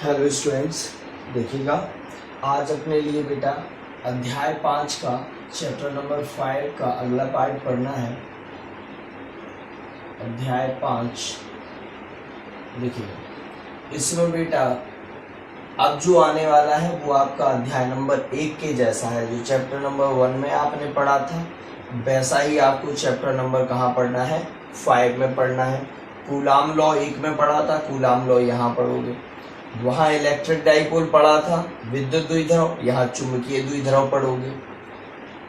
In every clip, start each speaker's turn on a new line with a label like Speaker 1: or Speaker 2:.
Speaker 1: Hello students, देखिएगा आज अपने लिए बेटा अध्याय 5 का चैप्टर नंबर 5 का अगला पार्ट पढ़ना है। अध्याय 5 देखिए, इसमें बेटा अब जो आने वाला है वो आपका अध्याय नंबर 1 के जैसा है। जो चैप्टर नंबर 1 में आपने पढ़ा था वैसा ही आपको चैप्टर नंबर कहाँ पढ़ना है, 5 में पढ़ना है। कूलाम लॉ 1 में पढ़ा था, कूलाम लॉ यहाँ पढ़ोगे। वहाँ इलेक्ट्रिक डाइपोल पढ़ा था, विद्युत द्विध्रुव, यहाँ चुंबकीय द्विध्रुव पढ़ोगे।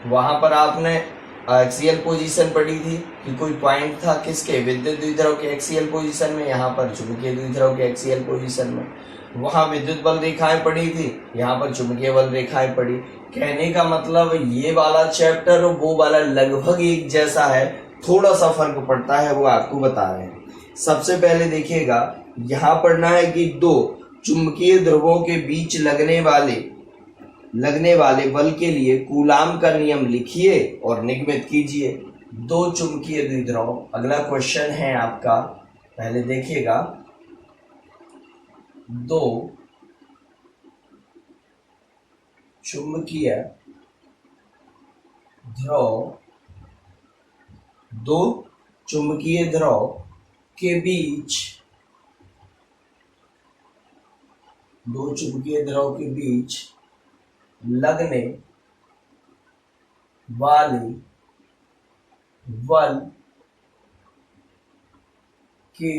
Speaker 1: वहाँ पर आपने एक्सियल पोजीशन पढ़ी थी कि कोई पॉइंट था किसके, विद्युत द्विध्रुव के एक्सियल पोजीशन में, यहाँ पर चुंबकीय द्विध्रुव के एक्सियल पोजीशन में। वहाँ विद्युत बल रेखाएं पढ़ी थी, यहाँ पर चुंबकीय बल रेखाएं पढ़ी। कहने का मतलब ये वाला चैप्टर और वो वाला लगभग एक जैसा है, थोड़ा सा फर्क पड़ता है, वो आपको बता रहे हैं। सबसे पहले देखिएगा, यहाँ पढ़ना है कि दो चुंबकीय ध्रुवों के बीच लगने वाले बल के लिए कूलाम का नियम लिखिए और निगमित कीजिए। दो चुंबकीय द्विध्रुव, अगला क्वेश्चन है आपका, पहले देखिएगा। दो चुंबकीय ध्रुव के बीच लगने वाले बल के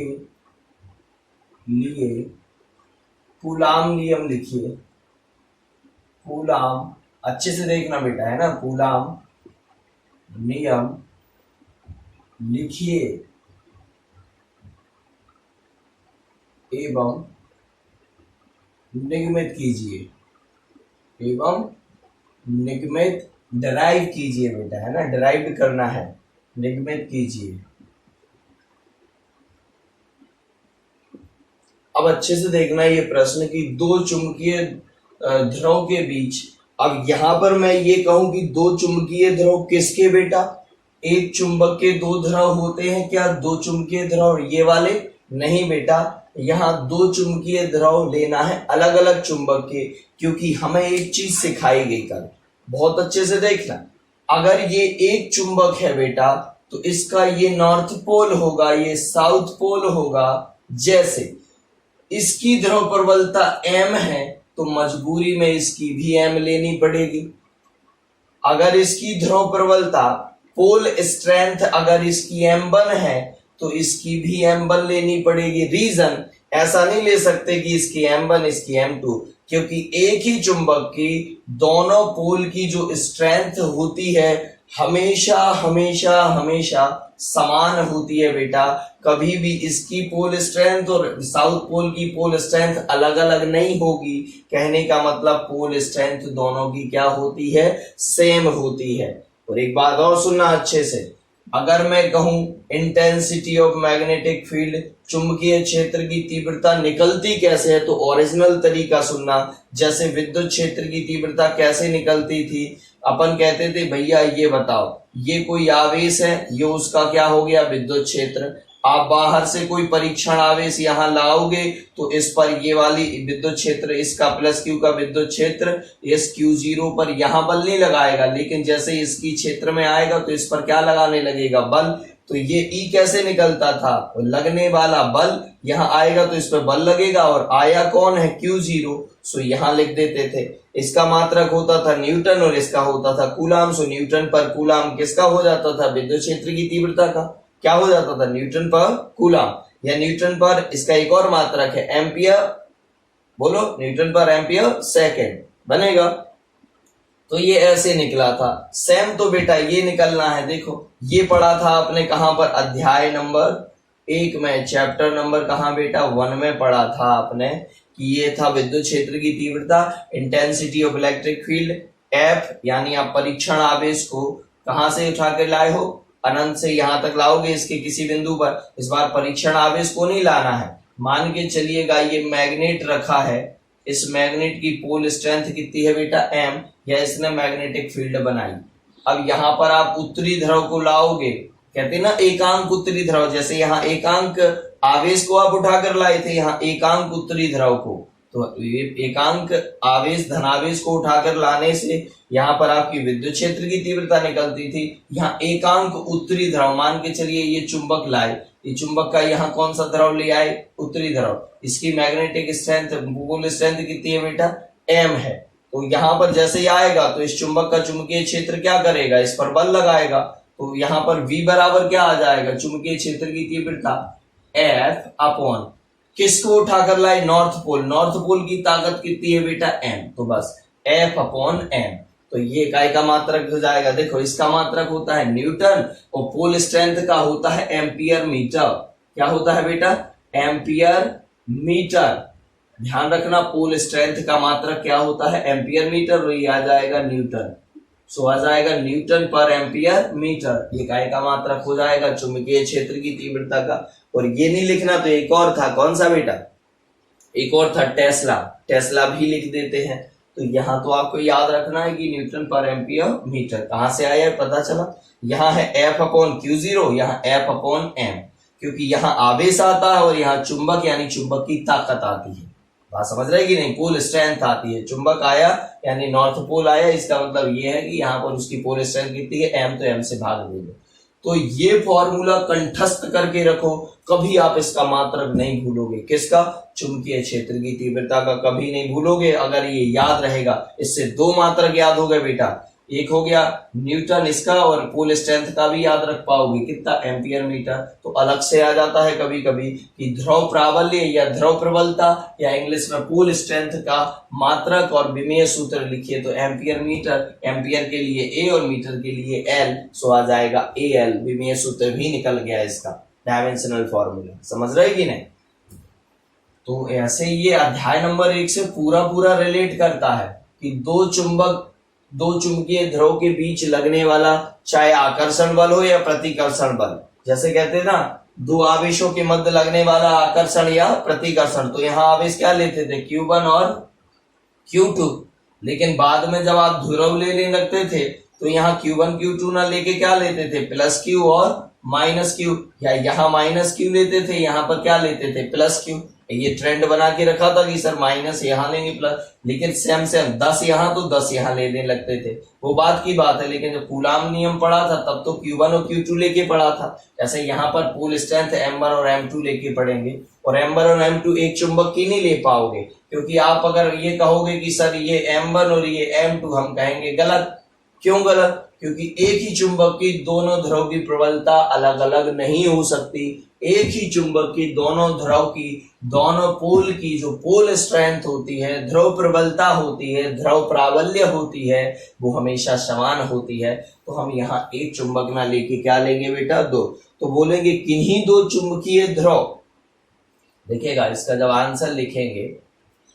Speaker 1: लिए कूलाम नियम लिखिए। कूलाम अच्छे से देखना बेटा, है ना, कूलाम नियम लिखिए एवं निगमित कीजिए, डराइव कीजिए बेटा, है ना, डराइव करना है, निगमित कीजिए। अब अच्छे से देखना ये प्रश्न कि दो चुंबकीय ध्रुव के बीच, अब यहाँ पर मैं ये कहूं कि दो चुंबकीय ध्रुव किसके बेटा, एक चुंबक के दो ध्रुव होते हैं क्या, दो चुंबकीय ध्रुव ये वाले नहीं बेटा, यहाँ दो चुंबकीय ध्रुव लेना है अलग अलग चुंबक के, क्योंकि हमें एक चीज सिखाई गई कल, बहुत अच्छे से देखना। अगर ये एक चुंबक है बेटा तो इसका ये नॉर्थ पोल होगा, ये साउथ पोल होगा। जैसे इसकी ध्रुव प्रबलता m है तो मजबूरी में इसकी भी m लेनी पड़ेगी। अगर इसकी ध्रुव प्रबलता, पोल स्ट्रेंथ अगर इसकी m1 है तो इसकी भी m1 लेनी पड़ेगी। रीजन, ऐसा नहीं ले सकते कि इसकी m1 इसकी m2, क्योंकि एक ही चुंबक की दोनों पोल की जो स्ट्रेंथ होती है हमेशा हमेशा हमेशा समान होती है बेटा। कभी भी इसकी पोल स्ट्रेंथ और साउथ पोल की पोल स्ट्रेंथ अलग अलग नहीं होगी। कहने का मतलब पोल स्ट्रेंथ दोनों की क्या होती है, सेम होती है। और एक बात और सुनना अच्छे से, अगर मैं कहूं इंटेंसिटी ऑफ मैग्नेटिक फील्ड, चुंबकीय क्षेत्र की तीव्रता निकलती कैसे है, तो ओरिजिनल तरीका सुनना। जैसे विद्युत क्षेत्र की तीव्रता कैसे निकलती थी, अपन कहते थे भैया ये बताओ, ये कोई आवेश है, ये उसका क्या हो गया, विद्युत क्षेत्र। आप बाहर से कोई परीक्षण आवेश यहाँ लाओगे तो इस पर ये वाली विद्युत क्षेत्र, इसका प्लस क्यू का विद्युत क्षेत्र इस Q0 पर यहाँ बल नहीं लगाएगा, लेकिन जैसे इसकी क्षेत्र में आएगा तो इस पर क्या लगाने लगेगा, बल। तो ये E कैसे निकलता था, लगने वाला बल यहाँ आएगा तो इस पर बल लगेगा, और आया कौन है, Q0, सो यहाँ लिख देते थे। इसका मात्रक होता था न्यूटन और इसका होता था कूलाम। सो न्यूटन पर कूलाम किसका हो जाता था, विद्युत क्षेत्र की तीव्रता का क्या हो जाता था, न्यूटन पर कूलाम। या न्यूटन पर इसका एक और मात्रक है एम्पियर, बोलो, न्यूटन पर एम्पियर सेकंड बनेगा। तो ये ऐसे निकला था। सेम तो बेटा ये निकलना है। देखो ये पढ़ा था आपने कहां पर, अध्याय नंबर 1 में, चैप्टर नंबर कहां बेटा, 1 में पढ़ा था आपने कि ये था विद्युत क्षेत्र की तीव्रता, intensity of electric field F, यानी आप परीक्षण आवेश को कहां से उठा कर लाए हो, अनंत से यहां तक लाओगे इसके किसी बिंदु पर। इस बार परीक्षण आवेश को नहीं लाना है, मान के चलिएगा ये मैग्नेट रखा है, इस मैग्नेट की पोल स्ट्रेंथ कितनी है बेटा, m, या इसने मैग्नेटिक फील्ड बनाई। अब यहाँ पर आप उत्तरी ध्रुव को लाओगे, कहते हैं ना एकांक उत्तरी ध्रुव, जैसे यहाँ एकांक आवेश को आप उठाकर लाए थे, यहाँ एकांक उत्तरी ध्रुव को, तो ये एकांक आवेश धनावेश को उठाकर लाने से यहाँ पर आपकी विद्युत क्षेत्र की तीव्रता निकलती थी। यहाँ एकांक उत्तरी ध्रुव, मान के चलिए ये चुंबक लाए, ये चुंबक का यहाँ कौन सा ध्रुव ले आए, उत्तरी ध्रुव, इसकी मैग्नेटिक स्ट्रेंथ, पोल स्ट्रेंथ कितनी है बेटा, m है। तो यहाँ पर जैसे ही आएगा तो इस चुंबक का चुंबकीय क्षेत्र क्या करेगा, इस पर बल लगाएगा। तो यहाँ पर v बराबर क्या आ जाएगा, चुंबकीय क्षेत्र की तीव्रता F अपॉन किसको उठाकर लाए, नॉर्थ पोल, नॉर्थ पोल की ताकत कितनी है बेटा, m, तो बस F अपॉन m। तो ये इकाई का मात्रक हो जाएगा। देखो इसका मात्रक होता है न्यूटन और पोल स्ट्रेंथ का होता है एम्पियर मीटर। क्या होता है बेटा, एम्पियर मीटर। ध्यान रखना पोल स्ट्रेंथ का मात्रक क्या होता है, एम्पियर मीटर, और ये आ जाएगा न्यूटन। सो आ जाएगा न्यूटन पर एम्पियर मीटर, ये इकाई का मात्रक हो जाएगा चुंबकीय क्षेत्र की तीव्रता का। और ये नहीं लिखना तो एक और था, कौन सा बेटा, एक और था टेस्ला, टेस्ला भी लिख देते हैं। तो यहाँ तो आपको याद रखना है कि न्यूटन पर एम्पियर मीटर कहाँ से आया है पता चला, यहाँ है F अपॉन Q0, यहाँ F अपॉन M, क्योंकि यहाँ आवेश आता है और यहाँ चुंबक यानी चुंबक की ताकत आती है। बात समझ रहे कि नहीं, पोल स्ट्रेंथ आती है, चुंबक आया यानी नॉर्थ पोल आया, इसका मतलब ये है कि यहाँ पर उसकी पोल स्ट्रेंथ कितनी है, M, तो M से भाग देंगे। तो ये फॉर्मूला कंठस्थ करके रखो, कभी आप इसका मात्रक नहीं भूलोगे, किसका, चुंबकीय क्षेत्र की तीव्रता का कभी नहीं भूलोगे अगर ये याद रहेगा। इससे दो मात्रक याद हो गए बेटा, एक हो गया न्यूटन इसका और पोल स्ट्रेंथ का भी याद रख पाओगे, कितना, एम्पियर मीटर। तो अलग से आ जाता है कभी कभी कि ध्रुव प्राबल्य या ध्रुव प्रबलता या इंग्लिश में पोल स्ट्रेंथ का मात्रक और विमेय सूत्र लिखिए तो एम्पियर मीटर, एम्पियर के लिए ए और मीटर के लिए एल, सो आ जाएगा AL। विमेय सूत्र भी निकल गया इसका, डायमेंशनल फॉर्मूला, समझ रहे कि नहीं। तो ऐसे ये अध्याय नंबर 1 से पूरा रिलेट करता है कि दो चुंबकीय ध्रुव के बीच लगने वाला चाहे आकर्षण बल हो या प्रतिकर्षण बल, जैसे कहते हैं ना दो आवेशों के मध्य लगने वाला आकर्षण या प्रतिकर्षण, तो यहाँ आवेश क्या लेते थे, Q1 और Q2, लेकिन बाद में जब आप ध्रुव लेने लगते थे तो यहाँ Q1 Q2 ना लेके क्या लेते थे, प्लस Q और माइनस Q, या यहाँ माइनस Q लेते थे, यहाँ पर क्या लेते थे, प्लस Q। ये ट्रेंड बना के रखा था कि सर माइनस यहाँ लेंगे प्लस, लेकिन सेम 10 यहाँ तो 10 यहाँ लेने लगते थे, वो बात की बात है। लेकिन जब कूलाम नियम पढ़ा था तब तो Q1 और Q2 लेके पढ़ा था, जैसे यहाँ पर पोल स्ट्रेंथ M1 और M2 लेके पढ़ेंगे। और M1 और M2 एक चुंबक की नहीं ले पाओगे, क्योंकि आप अगर ये कहोगे कि सर ये M1 और ये M2, हम कहेंगे गलत। क्यों गलत, क्योंकि एक ही चुंबक की दोनों ध्रुव की प्रबलता अलग अलग नहीं हो सकती। एक ही चुंबक की दोनों ध्रुव की, दोनों पोल की जो पोल स्ट्रेंथ होती है, ध्रुव प्रबलता होती है, ध्रुव प्राबल्य होती है, वो हमेशा समान होती है। तो हम यहाँ एक चुंबक ना लेके क्या लेंगे बेटा, दो, तो बोलेंगे किन्हीं दो चुंबकीय ध्रुव। देखिएगा इसका जब आंसर लिखेंगे,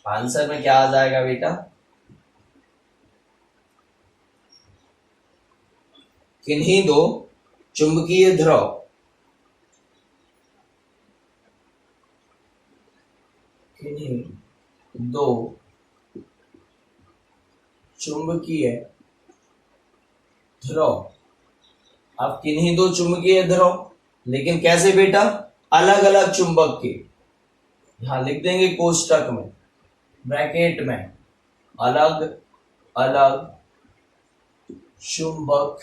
Speaker 1: आंसर में क्या आ जाएगा बेटा, किन्हीं दो चुंबकीय ध्रुव, किन्हीं दो चुंबकीय ध्रुव। अब किन्हीं दो चुंबकीय ध्रुव, लेकिन कैसे बेटा, अलग अलग चुंबक के, यहां लिख देंगे कोष्टक में, ब्रैकेट में, अलग अलग चुंबक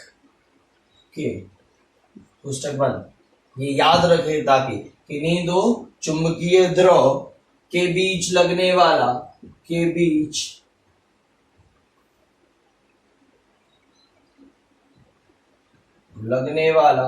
Speaker 1: के, कोष्टक बंद। ये याद रखें ताकि किन्हीं दो चुंबकीय ध्रुव के बीच लगने वाला, के बीच लगने वाला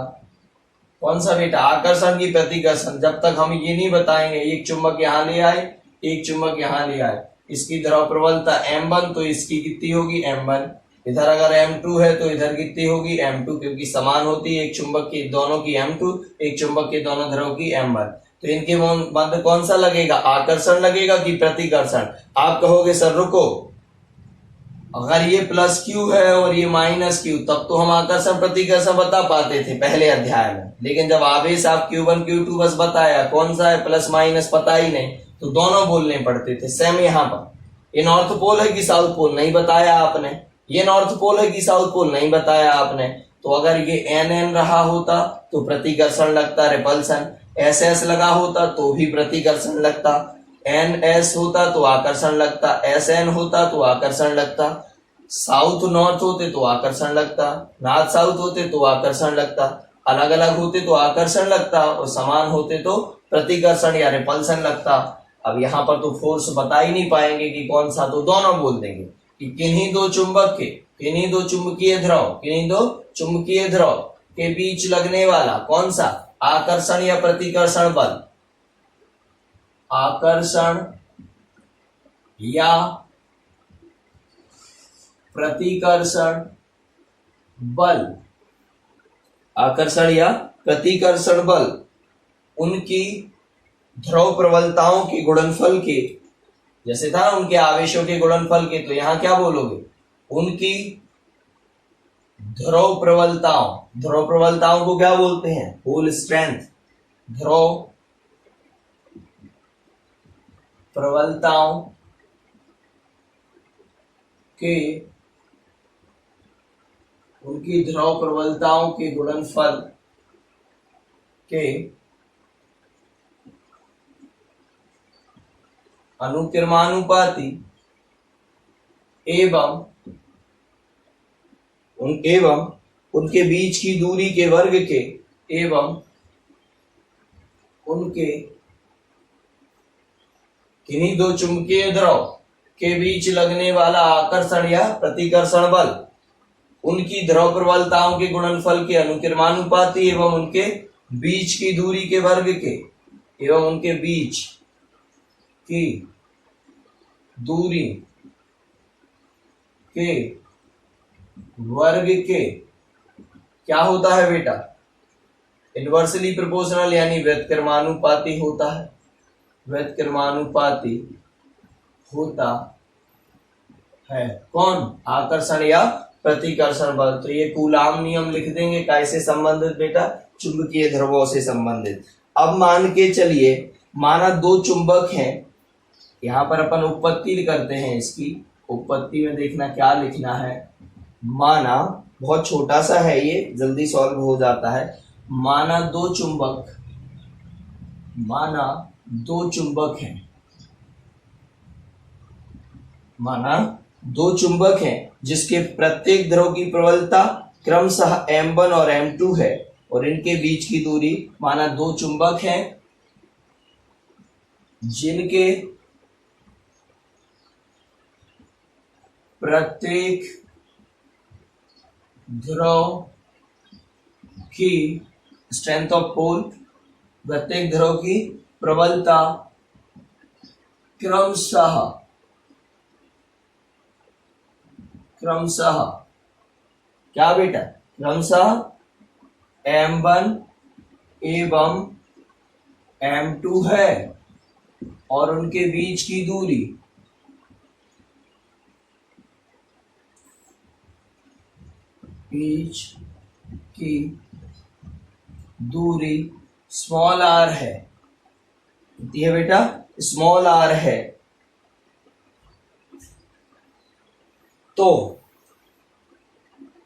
Speaker 1: कौन सा बेटा, आकर्षण की प्रतिकर्षण। जब तक हम ये नहीं बताएंगे एक चुंबक यहां ले आए, एक चुंबक यहां ले आए, इसकी ध्रुव प्रबलता M1 तो इसकी कितनी होगी, M1, इधर अगर M2 है तो इधर कितनी होगी, M2, क्योंकि समान होती है एक चुंबक की दोनों की M2, एक चुंबक के दोनों ध्रुव की M1। तो इनके मध्य कौन सा लगेगा, आकर्षण लगेगा कि प्रतिकर्षण। आप कहोगे सर रुको, अगर ये प्लस Q है और ये माइनस Q, तब तो हम आकर्षण प्रतिकर्षण बता पाते थे पहले अध्याय में, लेकिन जब आवेश आप Q1 Q2 बस बताया, कौन सा है प्लस माइनस पता ही नहीं, तो दोनों बोलने पड़ते थे। सेम यहाँ पर ये नॉर्थ पोल है कि साउथ पोल नहीं बताया आपने, ये नॉर्थ पोल है कि साउथ पोल नहीं बताया आपने। तो अगर ये NN रहा होता तो प्रतिकर्षण लगता रिपल्सन, SS लगा होता तो भी प्रतिकर्षण लगता, एन एस होता तो आकर्षण लगता, एस एन होता तो आकर्षण लगता, साउथ नॉर्थ होते तो आकर्षण लगता, नॉर्थ साउथ होते तो आकर्षण लगता, अलग अलग होते तो आकर्षण लगता और समान होते तो प्रतिकर्षण या रिपल्सन लगता। अब यहाँ पर तो फोर्स बता ही नहीं पाएंगे कि कौन सा, तो दोनों बोल देंगे कि किन्हीं दो चुंबक के, किन्हीं दो चुंबकीय ध्रुव, किन्हीं दो चुंबकीय ध्रुव के बीच लगने वाला कौन सा आकर्षण या प्रतिकर्षण बल, आकर्षण या प्रतिकर्षण बल, आकर्षण या प्रतिकर्षण बल उनकी ध्रुव प्रबलताओं के गुणनफल के, जैसे था उनके आवेशों के गुणनफल के, तो यहां क्या बोलोगे, उनकी ध्रुव प्रबलताओं, ध्रुव प्रबलताओं को क्या बोलते हैं, होल स्ट्रेंथ, ध्रुव प्रबलताओं के, उनकी ध्रुव प्रबलताओं के गुणनफल के अनुक्रमानुपाती एवं उनके बीच की दूरी के वर्ग के, एवं उनके किन्हीं दो चुंबकीय ध्रुव के बीच लगने वाला आकर्षण या प्रतिकर्षण बल उनकी ध्रुव प्रबलताओं के गुणनफल के अनुक्रमानुपाती एवं उनके बीच की दूरी के वर्ग के, एवं उनके बीच की दूरी के वर्ग के क्या होता है बेटा, इनवर्सली प्रोपोर्शनल यानी व्युत्क्रमानुपाती होता है, व्युत्क्रमानुपाती होता है कौन, आकर्षण या प्रतिकर्षण बल। तो ये कूलाम नियम लिख देंगे, कैसे संबंधित बेटा, चुंबकीय ध्रुवों से संबंधित। अब मान के चलिए, माना दो चुंबक हैं, यहां पर अपन उत्पत्ति करते हैं, इसकी उत्पत्ति में देखना क्या लिखना है, माना बहुत छोटा सा है ये, जल्दी सॉल्व हो जाता है। माना दो चुंबक, माना दो चुंबक हैं, माना दो चुंबक हैं जिसके प्रत्येक ध्रुव की प्रबलता क्रमशः m1 और m2 है और इनके बीच की दूरी, माना दो चुंबक हैं जिनके प्रत्येक ध्रुव की स्ट्रेंथ ऑफ पोल, प्रत्येक ध्रुव की प्रबलता क्रमशः क्या बेटा, क्रमशः m1 एवं m2 है और उनके बीच की दूरी स्मॉल r है, कितनी है बेटा, स्मॉल r है। तो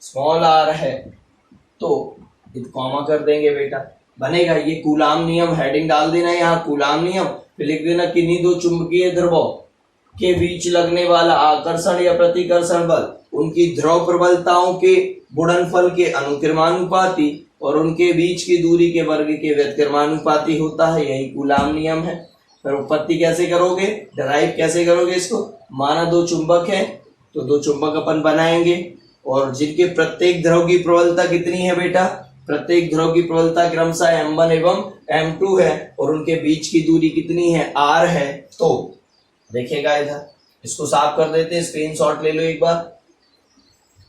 Speaker 1: स्मॉल r है तो कॉमा कर देंगे बेटा, बनेगा ये कूलाम नियम, हेडिंग डाल देना यहाँ कूलाम नियम, फिर लिख देना किन्हीं दो चुंबकीय ध्रुवों के बीच लगने वाला आकर्षण या प्रतिकर्षण बल उनकी ध्रुव प्रबलताओं के गुणनफल के अनुक्रमानुपाती और उनके बीच की दूरी के वर्ग के व्युत्क्रमानुपाती होता है, यही कूलाम नियम है। फिर उत्पत्ति कैसे करोगे, डिराइव कैसे करोगे इसको, माना दो चुंबक है तो दो चुंबक अपन बनाएंगे और जिनके प्रत्येक ध्रुव की प्रबलता कितनी है बेटा, प्रत्येक ध्रुव की प्रबलता क्रमशः m1 एवं m2 है और उनके बीच की दूरी कितनी है, r है। तो देखेगा इधर, इसको साफ कर देते हैं, स्क्रीनशॉट ले लो एक बार,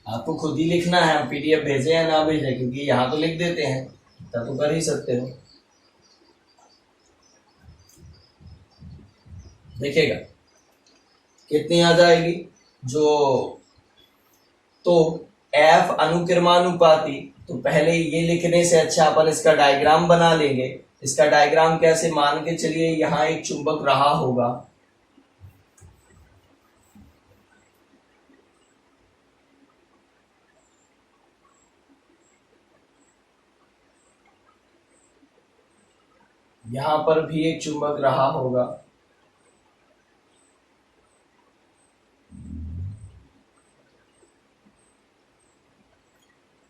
Speaker 1: आपको खुद ही लिखना है, पीडीएफ भेजे या ना भेजे, क्योंकि यहाँ तो लिख देते हैं, तो कर ही सकते हो। देखेगा कितनी आ जाएगी, जो तो F अनुक्रमानुपाती, तो पहले ये लिखने से अच्छा अपन इसका डायग्राम बना लेंगे। इसका डायग्राम कैसे, मान के चलिए यहाँ एक चुंबक रहा होगा, यहां पर भी एक चुंबक रहा होगा,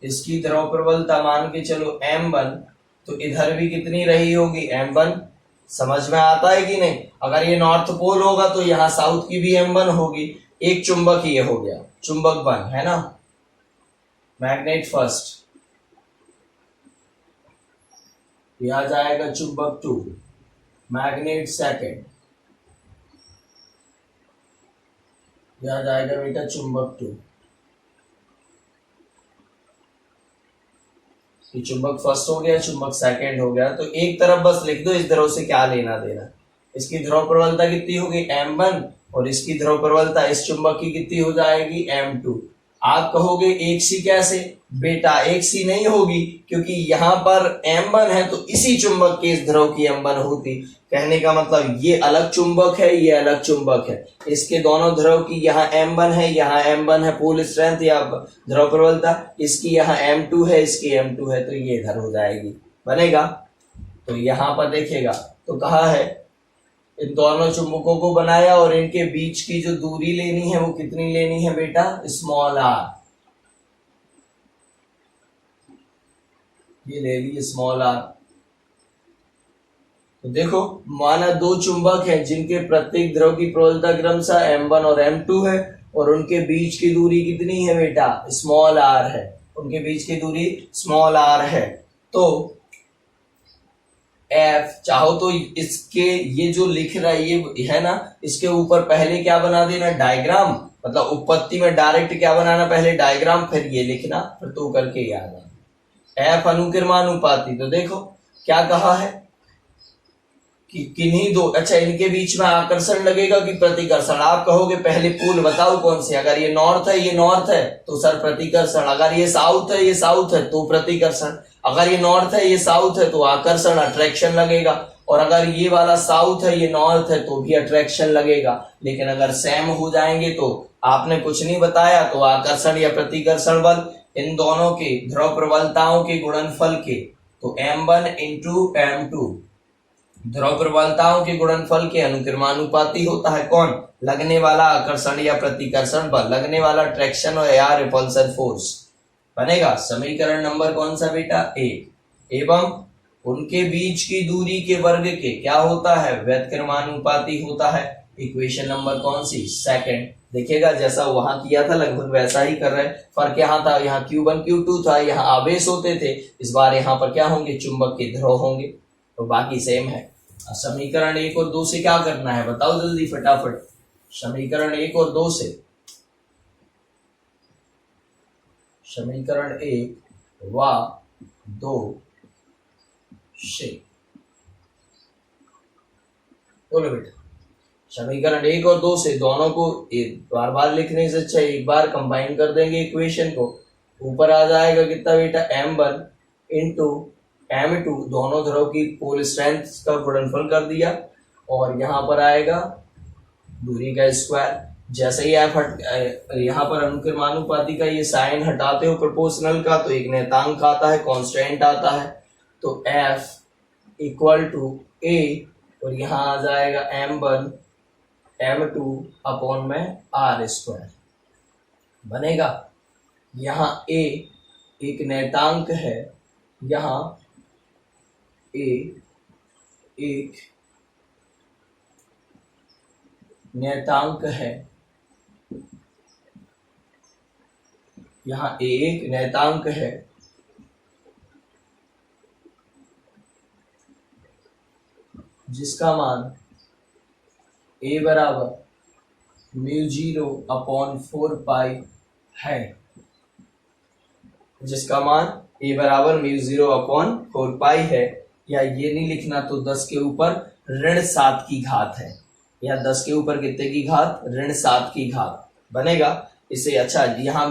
Speaker 1: इसकी ध्रुव प्रबलता मान के चलो m1, तो इधर भी कितनी रही होगी m1। समझ में आता है कि नहीं? अगर ये नॉर्थ पोल होगा तो यहाँ साउथ की भी m1 होगी। एक चुंबक ये हो गया, चुंबक 1 है ना, मैग्नेट फर्स्ट। यह जाएगा चुंबक 2, मैग्नेट सेकंड। यह जाएगा बेटा चुंबक 2। ये चुंबक फर्स्ट हो गया, चुंबक सेकंड हो गया। तो एक तरफ बस लिख दो इस ध्रुव से क्या लेना देना। इसकी ध्रुव प्रबलता कितनी होगी m1 और इसकी ध्रुव प्रबलता इस चुंबक की कितनी हो जाएगी m2। आप कहोगे एक सी कैसे? बेटा एक सी नहीं होगी, क्योंकि यहाँ पर m1 है तो इसी चुंबक के इस ध्रुव की m1 होती। कहने का मतलब ये अलग चुंबक है, ये अलग चुंबक है। इसके दोनों ध्रुव की यहाँ m1 है, यहाँ m1 है पोल स्ट्रेंथ या ध्रुव प्रबलता। इसकी यहाँ m2 है, इसकी m2 है, तो ये इधर हो जाएगी। बनेगा? तो यहाँ पर देखेगा तो कहा है इन दोनों चुंबकों को बनाया और इनके बीच की जो दूरी लेनी है वो कितनी लेनी है बेटा? Small r। ये ले ली स्मॉल r। तो देखो माना दो चुंबक हैं जिनके प्रत्येक ध्रुव की प्रबलता क्रमशः m1 और m2 है और उनके बीच की दूरी कितनी है बेटा? स्मॉल r है। उनके बीच की दूरी स्मॉल r है। तो F चाहो तो इसके ये जो लिख रहा है ये है ना, इसके ऊपर पहले क्या बना देना? डायग्राम। मतलब उत्पत्ति में डायरेक्ट क्या बनाना? पहले डायग्राम, फिर ये लिखना, फिर तो करके याद आना। F अनुकिरमानुपाती। तो देखो क्या कहा है कि किन्हीं दो, अच्छा इनके बीच में आकर्षण लगेगा कि प्रतिकर्षण? आप कहोगे पहले पोल बताओ कौन से। अगर ये नॉर्थ है, ये नॉर्थ है तो सर प्रतिकर्षण। अगर ये साउथ है, ये साउथ है तो प्रतिकर्षण। अगर ये नॉर्थ है, ये साउथ है तो आकर्षण, अट्रैक्शन लगेगा। और अगर ये वाला साउथ है, ये नॉर्थ है तो भी अट्रैक्शन लगेगा। लेकिन अगर सेम हो जाएंगे तो आपने कुछ नहीं बताया तो आकर्षण या प्रतिकर्षण बल इन दोनों के ध्रुव प्रबलताओं के गुणनफल के, तो m1 इंटू m2 ध्रुव प्रबलताओं के गुणनफल के अनुक्रमानुपाती होता है। कौन? लगने वाला आकर्षण या प्रतिकर्षण बल, लगने वाला ट्रैक्शन और या रिपल्सन फोर्स। बनेगा समीकरण नंबर कौन सा बेटा? 1। एवं उनके बीच की दूरी के वर्ग के क्या होता है? व्युत्क्रमानुपाती होता है। इक्वेशन नंबर कौन सी? सेकंड। देखिएगा जैसा वहां किया था लगभग वैसा ही कर रहे हैं। फर्क यहाँ था, यहाँ Q1 Q2 था, यहाँ आवेश होते थे। इस बार यहाँ पर क्या होंगे? चुंबक के ध्रुव होंगे। तो बाकी सेम है। समीकरण 1 और 2 से क्या करना है बताओ जल्दी फटाफट। समीकरण 1 और 2 से, समीकरण 1 व 2 से बोलो बेटा। समीकरण 1 और 2 से दोनों को बार बार लिखने से अच्छा एक बार कंबाइन कर देंगे इक्वेशन को। ऊपर आ जाएगा कितना बेटा? m1 इंटू m2 दोनों ध्रुव की पोल स्ट्रेंथ का गुणनफल कर दिया और यहाँ पर आएगा दूरी का स्क्वायर। जैसे ही आप यहाँ पर अनुक्रमानुपाती का ये साइन हटाते हो प्रोपोर्शनल का, तो एक नियतांक आता है, कांस्टेंट आता है। तो F इक्वल टू A और यहाँ आ जाएगा m1 m2 अपॉन में r स्क्वायर। बनेगा? यहाँ A एक नियतांक है, यहाँ A एक नियतांक है, यहाँ A एक नियतांक है, जिसका मान A बराबर μ0 अपॉन 4 पाई है। जिसका मान A बराबर μ0 अपॉन 4 पाई है, या ये नहीं लिखना तो 10 के ऊपर ऋण 7 की घात है, या 10 के ऊपर कितने की घात? ऋण 7 की घात। बनेगा इसे। अच्छा यहाँ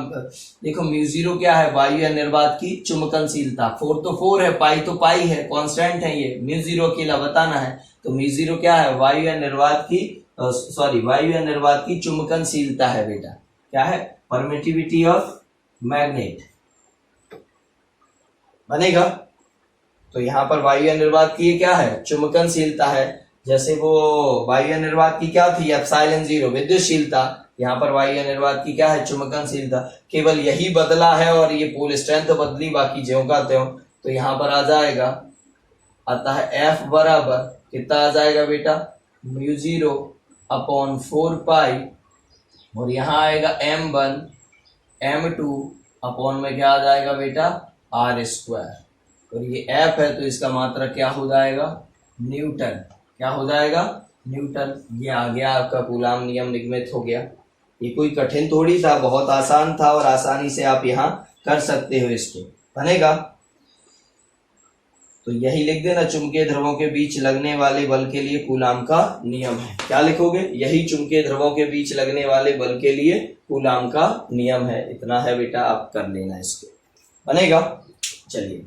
Speaker 1: देखो μ0 क्या है? वायु या निर्वात की चुंबकनशीलता। 4 तो 4 है, पाई तो पाई है, कांस्टेंट है। ये μ0 अकेला बताना है। तो μ0 क्या है? वायु या निर्वात की वायु या निर्वात की चुंबकनशीलता है बेटा। क्या है? Permittivity of magnet. बनेगा? तो यहाँ पर वायु या निर्वात की क्या है? चुंबकनशीलता है। जैसे वो वायु या निर्वात की क्या थी? एप्सिलॉन 0 विद्युतशीलता। यहाँ पर वायु या निर्वात की क्या है, चुंबकनशीलता। केवल यही बदला है और ये पोल स्ट्रेंथ बदली, बाकी ज्यों का त्यों। तो यहाँ पर आ जाएगा, अतः F बराबर कितना आ जाएगा बेटा, μ0/4 और यहाँ आएगा m1 m2 अपॉन में क्या आ जाएगा बेटा, r²। और ये F है तो इसका मात्रक क्या हो जाएगा, न्यूटन। क्या हो जाएगा, न्यूटन। ये आ गया आपका कूलाम नियम निगमित हो गया। ये कोई कठिन थोड़ी था, बहुत आसान था और आसानी से आप यहाँ कर सकते हो इसको, बनेगा। तो यही लिख देना, चुंबकीय ध्रुवों के बीच लगने वाले बल के लिए कूलाम का नियम है। क्या लिखोगे, यही चुंबकीय ध्रुवों के बीच लगने वाले बल के लिए कूलाम का नियम है। इतना है बेटा, आप कर लेना इसको, बनेगा। चलिए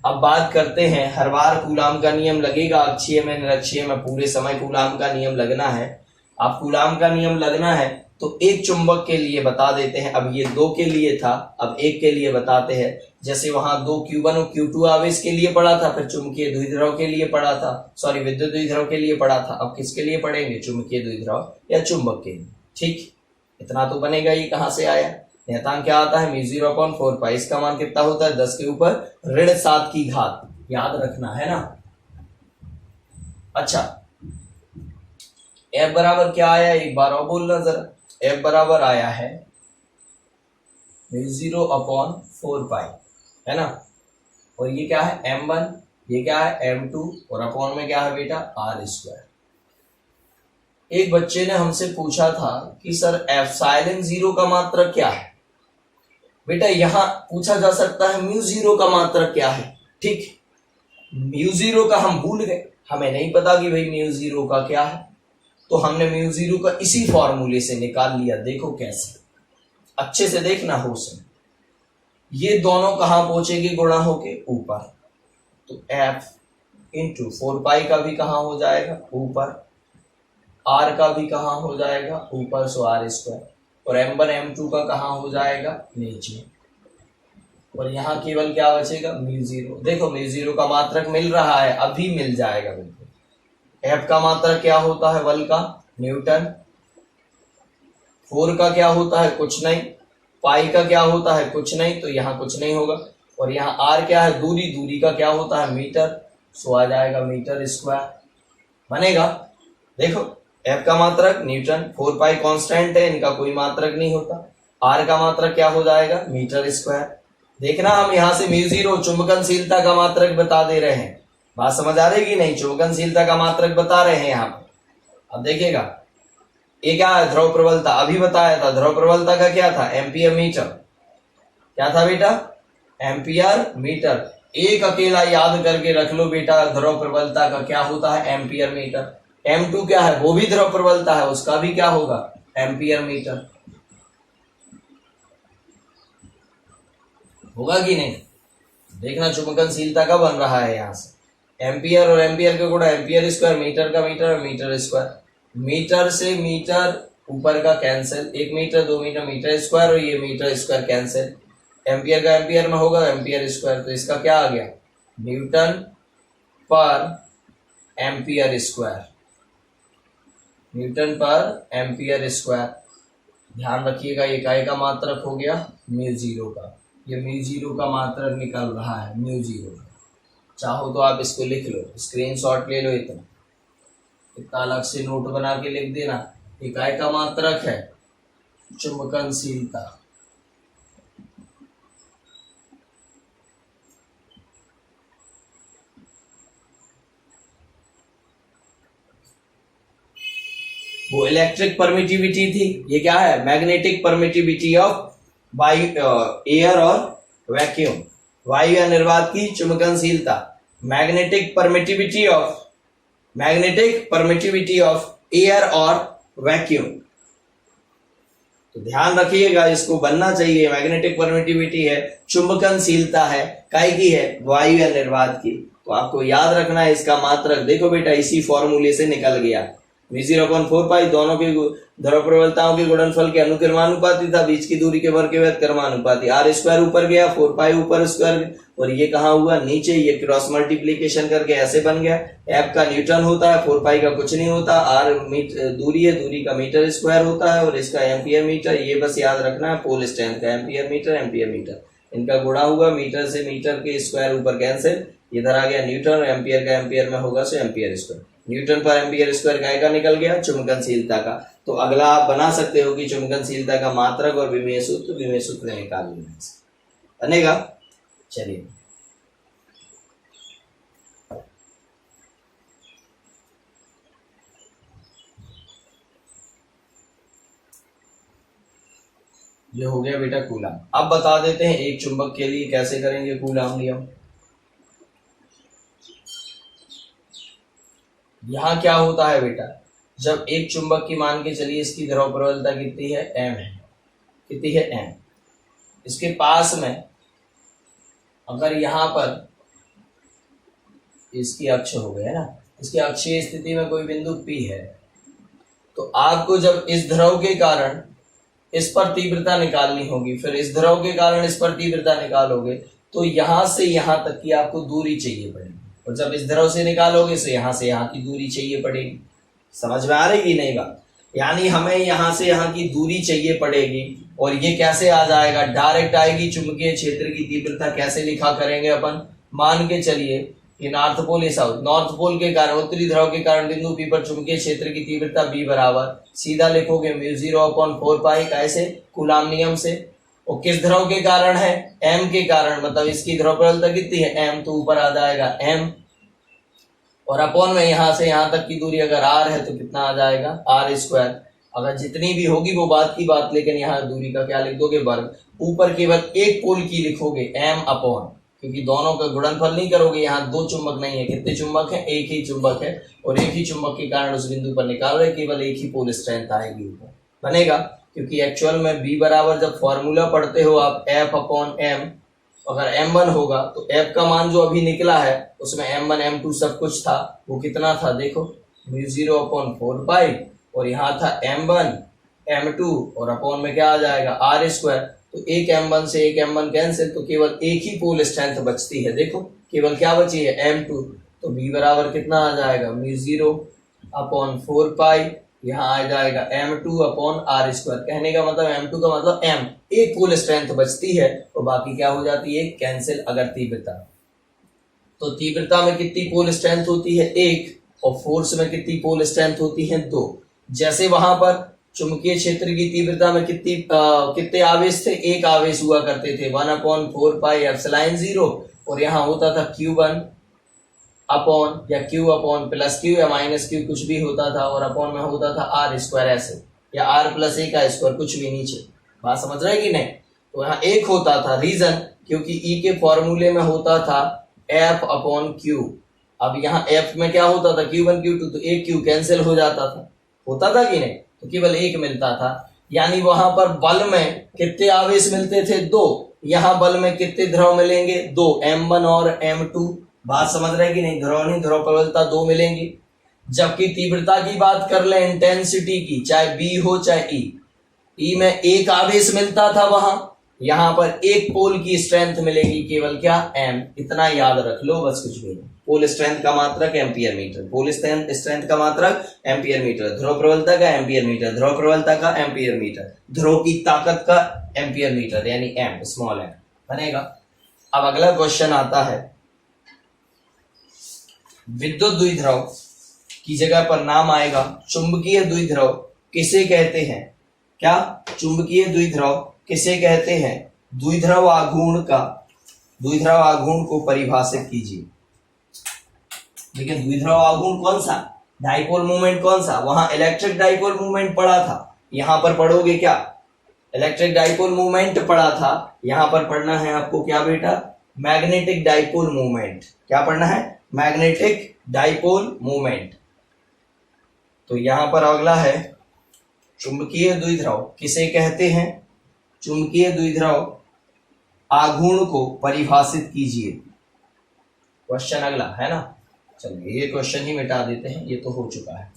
Speaker 1: अब बात करते हैं, हर बार कूलाम का नियम लगेगा अक्षीय में निरक्षीय में, पूरे समय कूलाम का नियम लगना है। आप कूलाम का नियम लगना है तो एक चुंबक के लिए बता देते हैं। अब ये 2 के लिए था, अब एक के लिए बताते हैं। जैसे वहां 2 Q1 और Q2 आवेश के लिए पढ़ा था, फिर चुंबकीय द्विध्रुव के लिए पढ़ा था, सॉरी विद्युत द्विध्रुव के लिए पढ़ा था। अब किसके लिए पढ़ेंगे, चुंबकीय द्विध्रुव या चुंबक के लिए। ठीक, इतना तो बनेगा। ये कहां से आया, नियतांक क्या आता है, μ0/4 इसका मान कितना होता है, 10 के ऊपर ऋण 7 की घात, याद रखना है ना। अच्छा, F बराबर क्या आया, एक बार और बोलना जरा। F बराबर आया है μ0/4 है ना। और ये क्या है, m1, ये क्या है m2 और अपॉन में क्या है बेटा, r²। एक बच्चे ने हमसे पूछा था कि सर ε0 का मात्रक क्या है। बेटा यहाँ पूछा जा सकता है μ0 का मात्रक क्या है। ठीक, μ0 का हम भूल गए, हमें नहीं पता कि भाई μ0 का क्या है, तो हमने μ0 का इसी फॉर्मूले से निकाल लिया। देखो कैसे, अच्छे से देखना होश में। ये दोनों कहां पहुंचेगी गुणा होके, ऊपर। तो F इंटू 4 का भी कहां हो जाएगा, ऊपर। R का भी कहां हो जाएगा, ऊपर, सो r²। और m1 m2 का कहां हो जाएगा, नीचे। और यहाँ केवल क्या बचेगा, μ0। देखो μ0 का मात्रक मिल रहा है, अभी मिल जाएगा बिल्कुल। F का मात्रक क्या होता है, बल का, न्यूटन। 4 का क्या होता है, कुछ नहीं। पाई का क्या होता है, कुछ नहीं, तो यहाँ कुछ नहीं होगा। और यहाँ R क्या है, दूरी, दूरी का क्या होता है, मीटर, सो आ जाएगा m², बनेगा। देखो F का मात्रक न्यूटन, 4 कांस्टेंट है, इनका कोई मात्रक नहीं होता। R का मात्रक क्या हो जाएगा, m²। देखना, हम यहाँ से μ0 चुंबकनशीलता का मात्रक बता दे रहे हैं। बात समझ आ रही कि नहीं, चुंबकनशीलता का मात्रक बता रहे हैं यहाँ पर। अब देखिएगा, ये क्या है, ध्रुव प्रबलता, अभी बताया था। ध्रुव प्रबलता का क्या था, एम्पियर मीटर। क्या था बेटा, एम्पियर मीटर। एक अकेला याद करके रख लो बेटा, ध्रुव प्रबलता का क्या होता है, एम्पियर मीटर। M2 क्या है, वो भी ध्रुव प्रबलता है, उसका भी क्या होगा, एम्पियर मीटर। होगा कि नहीं, देखना चुंबकनशीलता का बन रहा है यहाँ से। एम्पियर और एम्पियर का गुणा, एम्पियर², मीटर का मीटर और मीटर²। मीटर से मीटर ऊपर का कैंसिल, 1 मीटर 2 मीटर m², और ये m² कैंसिल। एम्पियर का एम्पियर में होगा एम्पियर², तो इसका क्या आ गया, न्यूटन पर एम्पियर²। न्यूटन पर एम्पियर²। ध्यान रखिएगा, इकाई का मात्रक हो गया μ0 का। ये μ0 का मात्रक निकल रहा है, μ0। चाहो तो आप इसको लिख लो, स्क्रीनशॉट ले लो, इतना अलग से नोट बना के लिख देना। इकाई का मात्रक है चुंबकनशीलता। वो इलेक्ट्रिक परमिटिविटी थी, ये क्या है, मैग्नेटिक परमिटिविटी ऑफ वायु, एयर और वैक्यूम। वायु या निर्वात की चुंबकनशीलता, मैग्नेटिक परमिटिविटी ऑफ एयर और वैक्यूम। तो ध्यान रखिएगा, इसको बनना चाहिए। मैग्नेटिक परमिटिविटी है, चुंबकनशीलता है, काय की है, वायु या निर्वात की। तो आपको याद रखना है इसका मात्रक। देखो बेटा, इसी फॉर्मूले से निकल गया। μ0/4 दोनों की ध्रुव प्रबलताओं के गुणनफल के अनुक्रमानुपाती था, बीच की दूरी के वर्ग के व्यस्त क्रमानुपाती। आर स्क्वायर ऊपर गया, 4 ऊपर स्क्वायर, और ये कहाँ हुआ नीचे, ये क्रॉस मल्टीप्लीकेशन करके ऐसे बन गया। एफ का न्यूटन होता है, 4 का कुछ नहीं होता, आर दूरी है, दूरी का मीटर स्क्वायर होता है, और इसका एम्पियर मीटर। ये बस याद रखना है, पोल स्ट्रेंथ का एम्पियर मीटर, इनका गुणा हुआ, मीटर से मीटर के स्क्वायर ऊपर कैंसिल, इधर आ गया न्यूटन, एम्पियर का एम्पियर में होगा सो एम्पियर स्क्वायर। न्यूटन पर एम्पियर स्क्वायर काय का निकल गया, चुंबकनशीलता का। तो अगला आप बना सकते हो कि चुंबकनशीलता का मात्रक और विमेय सूत्र निकाल लेना, बनेगा। चलिए ये हो गया बेटा कूलम। अब बता देते हैं एक चुंबक के लिए कैसे करेंगे कूलम नियम। यहाँ क्या होता है बेटा, जब एक चुंबक की मान के चलिए इसकी ध्रुव प्रबलता कितनी है, m है, कितनी है m, इसके पास में अगर यहाँ पर इसकी अक्ष हो गया ना, इसकी अक्षीय स्थिति में कोई बिंदु P है, तो आपको जब इस ध्रुव के कारण इस पर तीव्रता निकालनी होगी, फिर इस ध्रुव के कारण इस पर तीव्रता निकालोगे, तो यहां से यहां तक की आपको दूरी चाहिए पड़ेगी, और जब इस ध्रुव से निकालोगे तो यहां से यहां की दूरी चाहिए पड़ेगी। समझ में आ रही कि नहीं बात? यानी हमें यहां से यहां की दूरी चाहिए पड़ेगी, और ये कैसे आ जाएगा, डायरेक्ट आएगी। चुंबकीय क्षेत्र की तीव्रता कैसे लिखा करेंगे अपन, मान के चलिए कि नॉर्थ पोल या साउथ, नॉर्थ पोल के कारण, उत्तरी ध्रुव के कारण बिंदु P पर चुंबकीय क्षेत्र की तीव्रता B बराबर, सीधा लिखोगे μ0/4 कैसे, कूलम नियम से। और किस ध्रुव के कारण है, M के कारण, मतलब इसकी ध्रुव प्रबलता कितनी है M, तो ऊपर आ जाएगा M, और अपॉन में यहां से यहां तक की दूरी अगर R है तो कितना आ जाएगा R स्क्वायर। अगर जितनी भी होगी वो बात की बात, लेकिन यहाँ दूरी का क्या लिख दोगे, वर्ग। ऊपर केवल एक पोल की लिखोगे M अपॉन, क्योंकि दोनों का गुणनफल नहीं करोगे, यहाँ दो चुंबक नहीं है, कितने चुंबक है, एक ही चुंबक है, और एक ही चुंबक के कारण उस बिंदु पर निकाल रहे, केवल एक ही पोल स्ट्रेंथ आएगी ऊपर, बनेगा। क्योंकि एक्चुअल में B बराबर जब फॉर्मूला पढ़ते हो आप F अपॉन M, अगर M1 होगा तो F का मान जो अभी निकला है उसमें M1 M2 सब कुछ था, वो कितना था देखो, μ0/4, और यहाँ था M1 M2, और अपॉन में क्या आ जाएगा R स्क्वायर। तो एक M1 से एक M1 कैंसिल, तो केवल एक ही पोल स्ट्रेंथ बचती है, देखो केवल क्या बची है M2, तो B बराबर कितना आ जाएगा μ0/4, यहाँ आ जाएगा M2 अपॉन R स्क्वायर। कहने का मतलब M2 का मतलब M, एक पोल स्ट्रेंथ बचती है, और बाकी क्या हो जाती है, कैंसिल। अगर तीव्रता, तो तीव्रता में कितनी पोल स्ट्रेंथ होती है, एक, और फोर्स में कितनी पोल स्ट्रेंथ होती है, दो। जैसे वहां पर चुंबकीय क्षेत्र की तीव्रता में कितने आवेश थे, एक आवेश हुआ करते थे, 1/4πε0, और यहाँ होता था Q1 अपॉन, या Q अपॉन प्लस Q या माइनस Q, कुछ भी होता था, और अपॉन में होता था R स्क्वायर ऐसे, या R प्लस A का स्क्वायर, कुछ भी नीचे। बात समझ रहे कि नहीं? तो यहाँ एक होता था, रीजन क्योंकि E के फॉर्मूले में होता था F अपॉन Q। अब यहाँ F में क्या होता था, Q1 Q2, तो एक Q कैंसिल हो जाता था, होता था कि नहीं, तो केवल एक मिलता था। यानी वहां पर बल में कितने आवेश मिलते थे, दो। यहाँ बल में कितने ध्रुव मिलेंगे, दो, M1 और M2। बात समझ रहे कि नहीं, ध्रुव नहीं, ध्रुव प्रबलता दो मिलेंगी। जबकि तीव्रता की बात कर ले, इंटेंसिटी की, चाहे B हो चाहे E में एक आवेश मिलता था वहां, यहाँ पर एक पोल की स्ट्रेंथ मिलेगी, केवल क्या, M। इतना याद रख लो बस, कुछ भी नहीं। पोल स्ट्रेंथ का मात्रक एम्पियर मीटर, पोल स्ट्रेंथ का मात्रक एम्पियर मीटर, ध्रुव प्रबलता का एम्पियर मीटर, ध्रुव प्रबलता का एम्पियर मीटर, ध्रुव की ताकत का एम्पियर मीटर, यानी M, स्मॉल m बनेगा। अब अगला क्वेश्चन आता है, विद्युत द्विध्रुव की जगह पर नाम आएगा चुंबकीय द्विध्रुव किसे कहते हैं, क्या, चुंबकीय द्विध्रुव किसे कहते हैं, द्विध्रुव आघूर्ण को परिभाषित कीजिए। लेकिन द्विध्रुव आघूर्ण कौन सा, डाइपोल मूवमेंट कौन सा, वहां इलेक्ट्रिक डाइपोल मूवमेंट पढ़ा था, यहां पर पढ़ोगे क्या, इलेक्ट्रिक डाइपोल मूवमेंट पढ़ा था, यहां पर पढ़ना है आपको क्या बेटा, मैग्नेटिक डाइपोल मूवमेंट। क्या पढ़ना है, मैग्नेटिक डाइपोल मूवमेंट। तो यहां पर अगला है, चुंबकीय द्विध्रुव किसे कहते हैं, चुंबकीय द्विध्रुव आघूर्ण को परिभाषित कीजिए। क्वेश्चन अगला है ना, चलिए ये क्वेश्चन ही मिटा देते हैं, ये तो हो चुका है।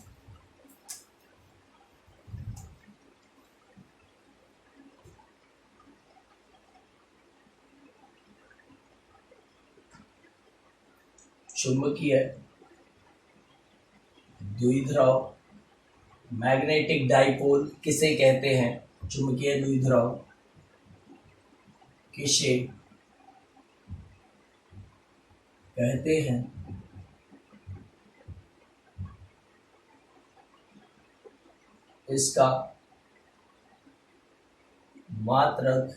Speaker 1: चुंबकीय द्विध्रुव मैग्नेटिक डाइपोल किसे कहते हैं? चुंबकीय द्विध्रुव किसे कहते हैं? इसका मात्रक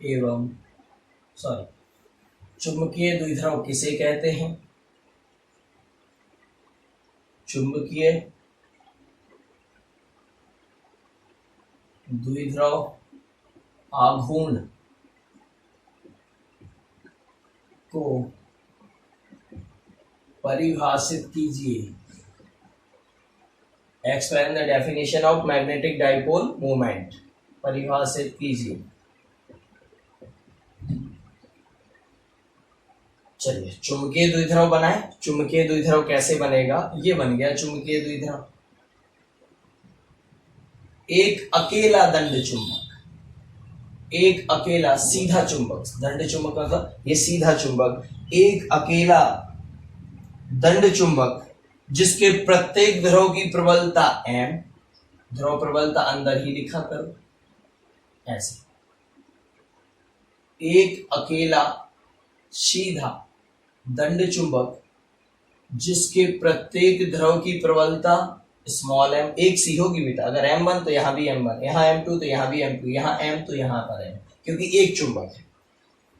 Speaker 1: एवं चुंबकीय द्विध्रुव किसे कहते हैं? चुंबकीय द्विध्रुव आघूर्ण को परिभाषित कीजिए। Explain the definition of magnetic dipole moment. परिभाषित कीजिए। चलिए चुंबकीय द्विध्रुव बनाए। चुंबकीय द्विध्रुव कैसे बनेगा? ये बन गया चुंबकीय द्विध्रुव। एक अकेला दंड चुंबक, एक अकेला सीधा चुंबक, दंड चुंबक मतलब ये सीधा चुंबक, एक अकेला दंड चुंबक जिसके प्रत्येक ध्रुव की प्रबलता m, ध्रुव प्रबलता अंदर ही लिखा करो ऐसे, एक अकेला सीधा दंड चुंबक जिसके प्रत्येक ध्रुव की प्रबलता स्मॉल m एक सी होगी बेटा। अगर m1 तो यहाँ भी m1, यहाँ m2 तो यहाँ भी m2, यहाँ m तो यहाँ पर m, क्योंकि एक चुंबक है।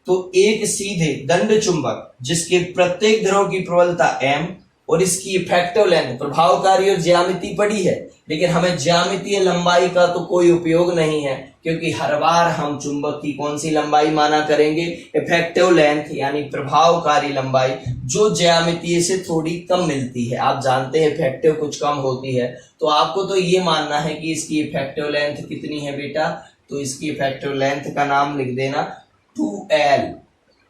Speaker 1: तो एक सीधे दंड चुंबक जिसके प्रत्येक ध्रुव की प्रबलता m और इसकी इफेक्टिव लेंथ प्रभावकारी और ज्यामिति पड़ी है, लेकिन हमें ज्यामितीय लंबाई का तो कोई उपयोग नहीं है, क्योंकि हर बार हम चुंबक की कौन सी लंबाई माना करेंगे? इफेक्टिव लेंथ यानी प्रभावकारी लंबाई, जो ज्यामितीय से थोड़ी कम मिलती है। आप जानते हैं इफेक्टिव कुछ कम होती है, तो आपको तो ये मानना है कि इसकी इफेक्टिव लेंथ कितनी है बेटा? तो इसकी इफेक्टिव लेंथ का नाम लिख देना 2L।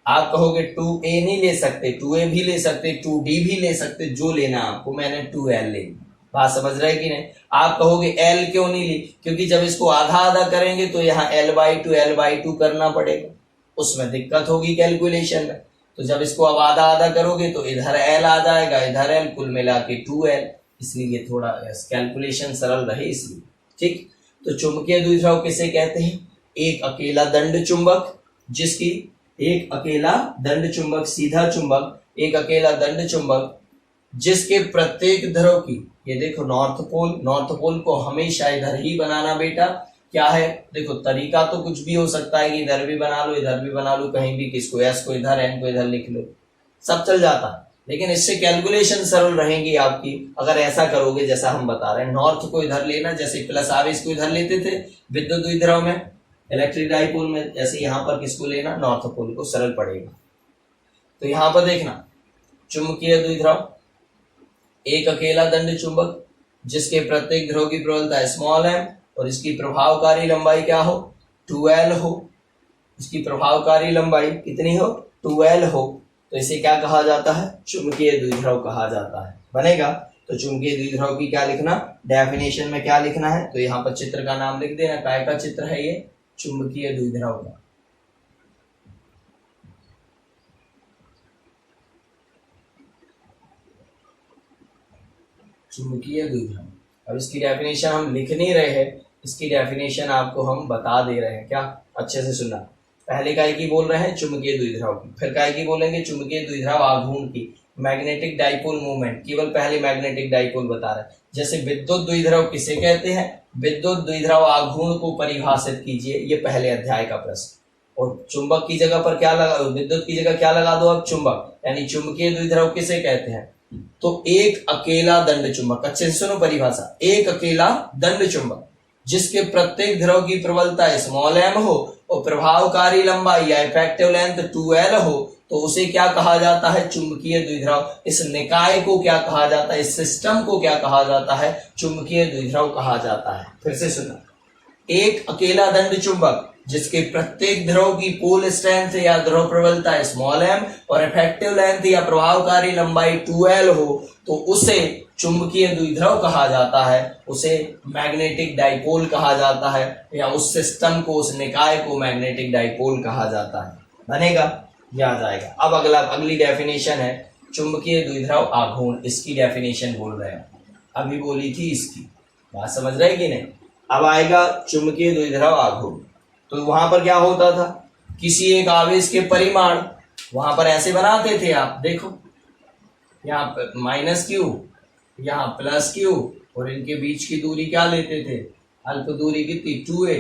Speaker 1: आप कहोगे 2A नहीं ले सकते, 2A भी ले सकते, 2D भी ले सकते, जो लेना आपको, मैंने 2L ले ली। बात समझ रहे कि नहीं? आप कहोगे L क्यों नहीं ली? क्योंकि जब इसको आधा आधा करेंगे तो यहाँ L/2 करना पड़ेगा, उसमें दिक्कत होगी कैलकुलेशन में। तो जब इसको अब आधा आधा करोगे तो इधर L आ जाएगा, इधर L, कुल मिला के 2L, इसलिए थोड़ा कैलकुलेशन सरल रहे इसलिए। ठीक, तो चुंबकीय द्विध्रुव किसे कहते हैं? एक अकेला दंड चुंबक जिसकी, एक अकेला दंड चुंबक, सीधा चुंबक, एक अकेला दंड चुंबक जिसके प्रत्येक ध्रुव की, ये देखो नॉर्थ पोल, नॉर्थ पोल को हमेशा इधर ही बनाना बेटा। क्या है? देखो तरीका तो कुछ भी हो सकता है कि इधर भी बना लो, इधर भी बना लो, कहीं भी, किसको S को इधर, N को इधर लिख लो, सब चल जाता है, लेकिन इससे कैलकुलेशन सरल रहेंगी आपकी अगर ऐसा करोगे जैसा हम बता रहे हैं। नॉर्थ को इधर लेना, जैसे प्लस आवेश को इधर लेते थे विद्युत द्विध्रुव में, इलेक्ट्रिक डाइपोल में, जैसे यहाँ पर किसको लेना? नॉर्थ पोल को, सरल पड़ेगा। तो यहाँ पर देखना, चुंबकीय द्विध्रुव एक अकेला दंड चुंबक जिसके प्रत्येक ध्रुव की प्रबलता स्मॉल m और इसकी प्रभावकारी लंबाई क्या हो? 2L हो। इसकी प्रभावकारी लंबाई कितनी हो? 2L हो। तो इसे क्या कहा जाता है? चुंबकीय द्विध्रुव कहा जाता है। बनेगा। तो चुंबकीय द्विध्रुव की क्या लिखना? डेफिनेशन में क्या लिखना है? तो यहाँ पर चित्र का नाम लिख देना। काय का चित्र है ये? चुंबकीय द्विध्रुव का। चुंबकीय द्विध्रुव। अब इसकी डेफिनेशन हम लिख नहीं रहे हैं, इसकी डेफिनेशन आपको हम बता दे रहे हैं। क्या? अच्छे से सुनना। पहले काय की बोल रहे हैं? चुंबकीय द्विध्रुव की। फिर काय की बोलेंगे? चुंबकीय द्विध्रुव आघूर्ण की। मैग्नेटिक डाइपोल मूवमेंट, केवल पहले मैग्नेटिक डाइपोल बता रहे हैं। जैसे विद्युत द्विध्रुव किसे कहते हैं? विद्युत द्विध्रुव आघूर्ण को परिभाषित कीजिए, ये पहले अध्याय का प्रश्न। और चुंबक की जगह पर क्या लगा, विद्युत की जगह क्या लगा दो अब? चुंबक। यानी चुंबकीय द्विध्रुव किसे कहते हैं? तो एक अकेला दंड चुंबक। अच्छे से सुनो परिभाषा। एक अकेला दंड चुंबक जिसके प्रत्येक ध्रुव की प्रबलता स्मॉल m हो और प्रभावकारी लंबाई या इफेक्टिव लेंथ 2L हो, तो उसे क्या कहा जाता है? चुंबकीय द्विध्रुव। इस निकाय को क्या कहा जाता है? इस सिस्टम को क्या कहा जाता है? चुंबकीय द्विध्रुव कहा जाता है। फिर से सुना। एक अकेला दंड चुंबक जिसके प्रत्येक ध्रुव की पोल स्ट्रेंथ या ध्रुव प्रबलता स्मॉल m और इफेक्टिव लेंथ या प्रभावकारी लंबाई 2L हो, तो उसे चुंबकीय द्विध्रुव कहा जाता है, उसे मैग्नेटिक डाइपोल कहा जाता है, या उस सिस्टम को, उस निकाय को मैग्नेटिक डाइपोल कहा जाता है। बनेगा? ये आ जाएगा। अब अगली डेफिनेशन है चुंबकीय द्विध्रुव आघूर्ण, इसकी डेफिनेशन बोल रहे हैं, अभी बोली थी इसकी, बात समझ रहे कि नहीं। अब आएगा चुंबकीय द्विध्रुव आघूर्ण, तो वहां पर क्या होता था, किसी एक आवेश के परिमाण, वहां पर ऐसे बनाते थे आप देखो, यहाँ माइनस क्यू, यहाँ प्लस क्यू, और इनके बीच की दूरी क्या लेते थे, अल्प दूरी कितनी 2a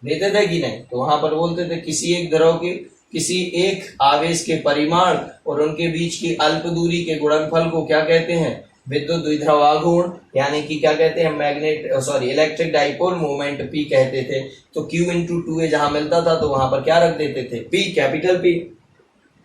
Speaker 1: लेते थे कि नहीं। तो वहां पर बोलते थे किसी एक द्रव के, किसी एक आवेश के परिमाण और उनके बीच की अल्प दूरी के गुणनफल को क्या कहते हैं, विद्युत द्विध्रुव आघूर्ण, यानी कि क्या कहते हैं, इलेक्ट्रिक डाइपोल मोमेंट P कहते थे। तो Q इंटू 2a जहां मिलता था तो वहां पर क्या रख देते थे, P, कैपिटल P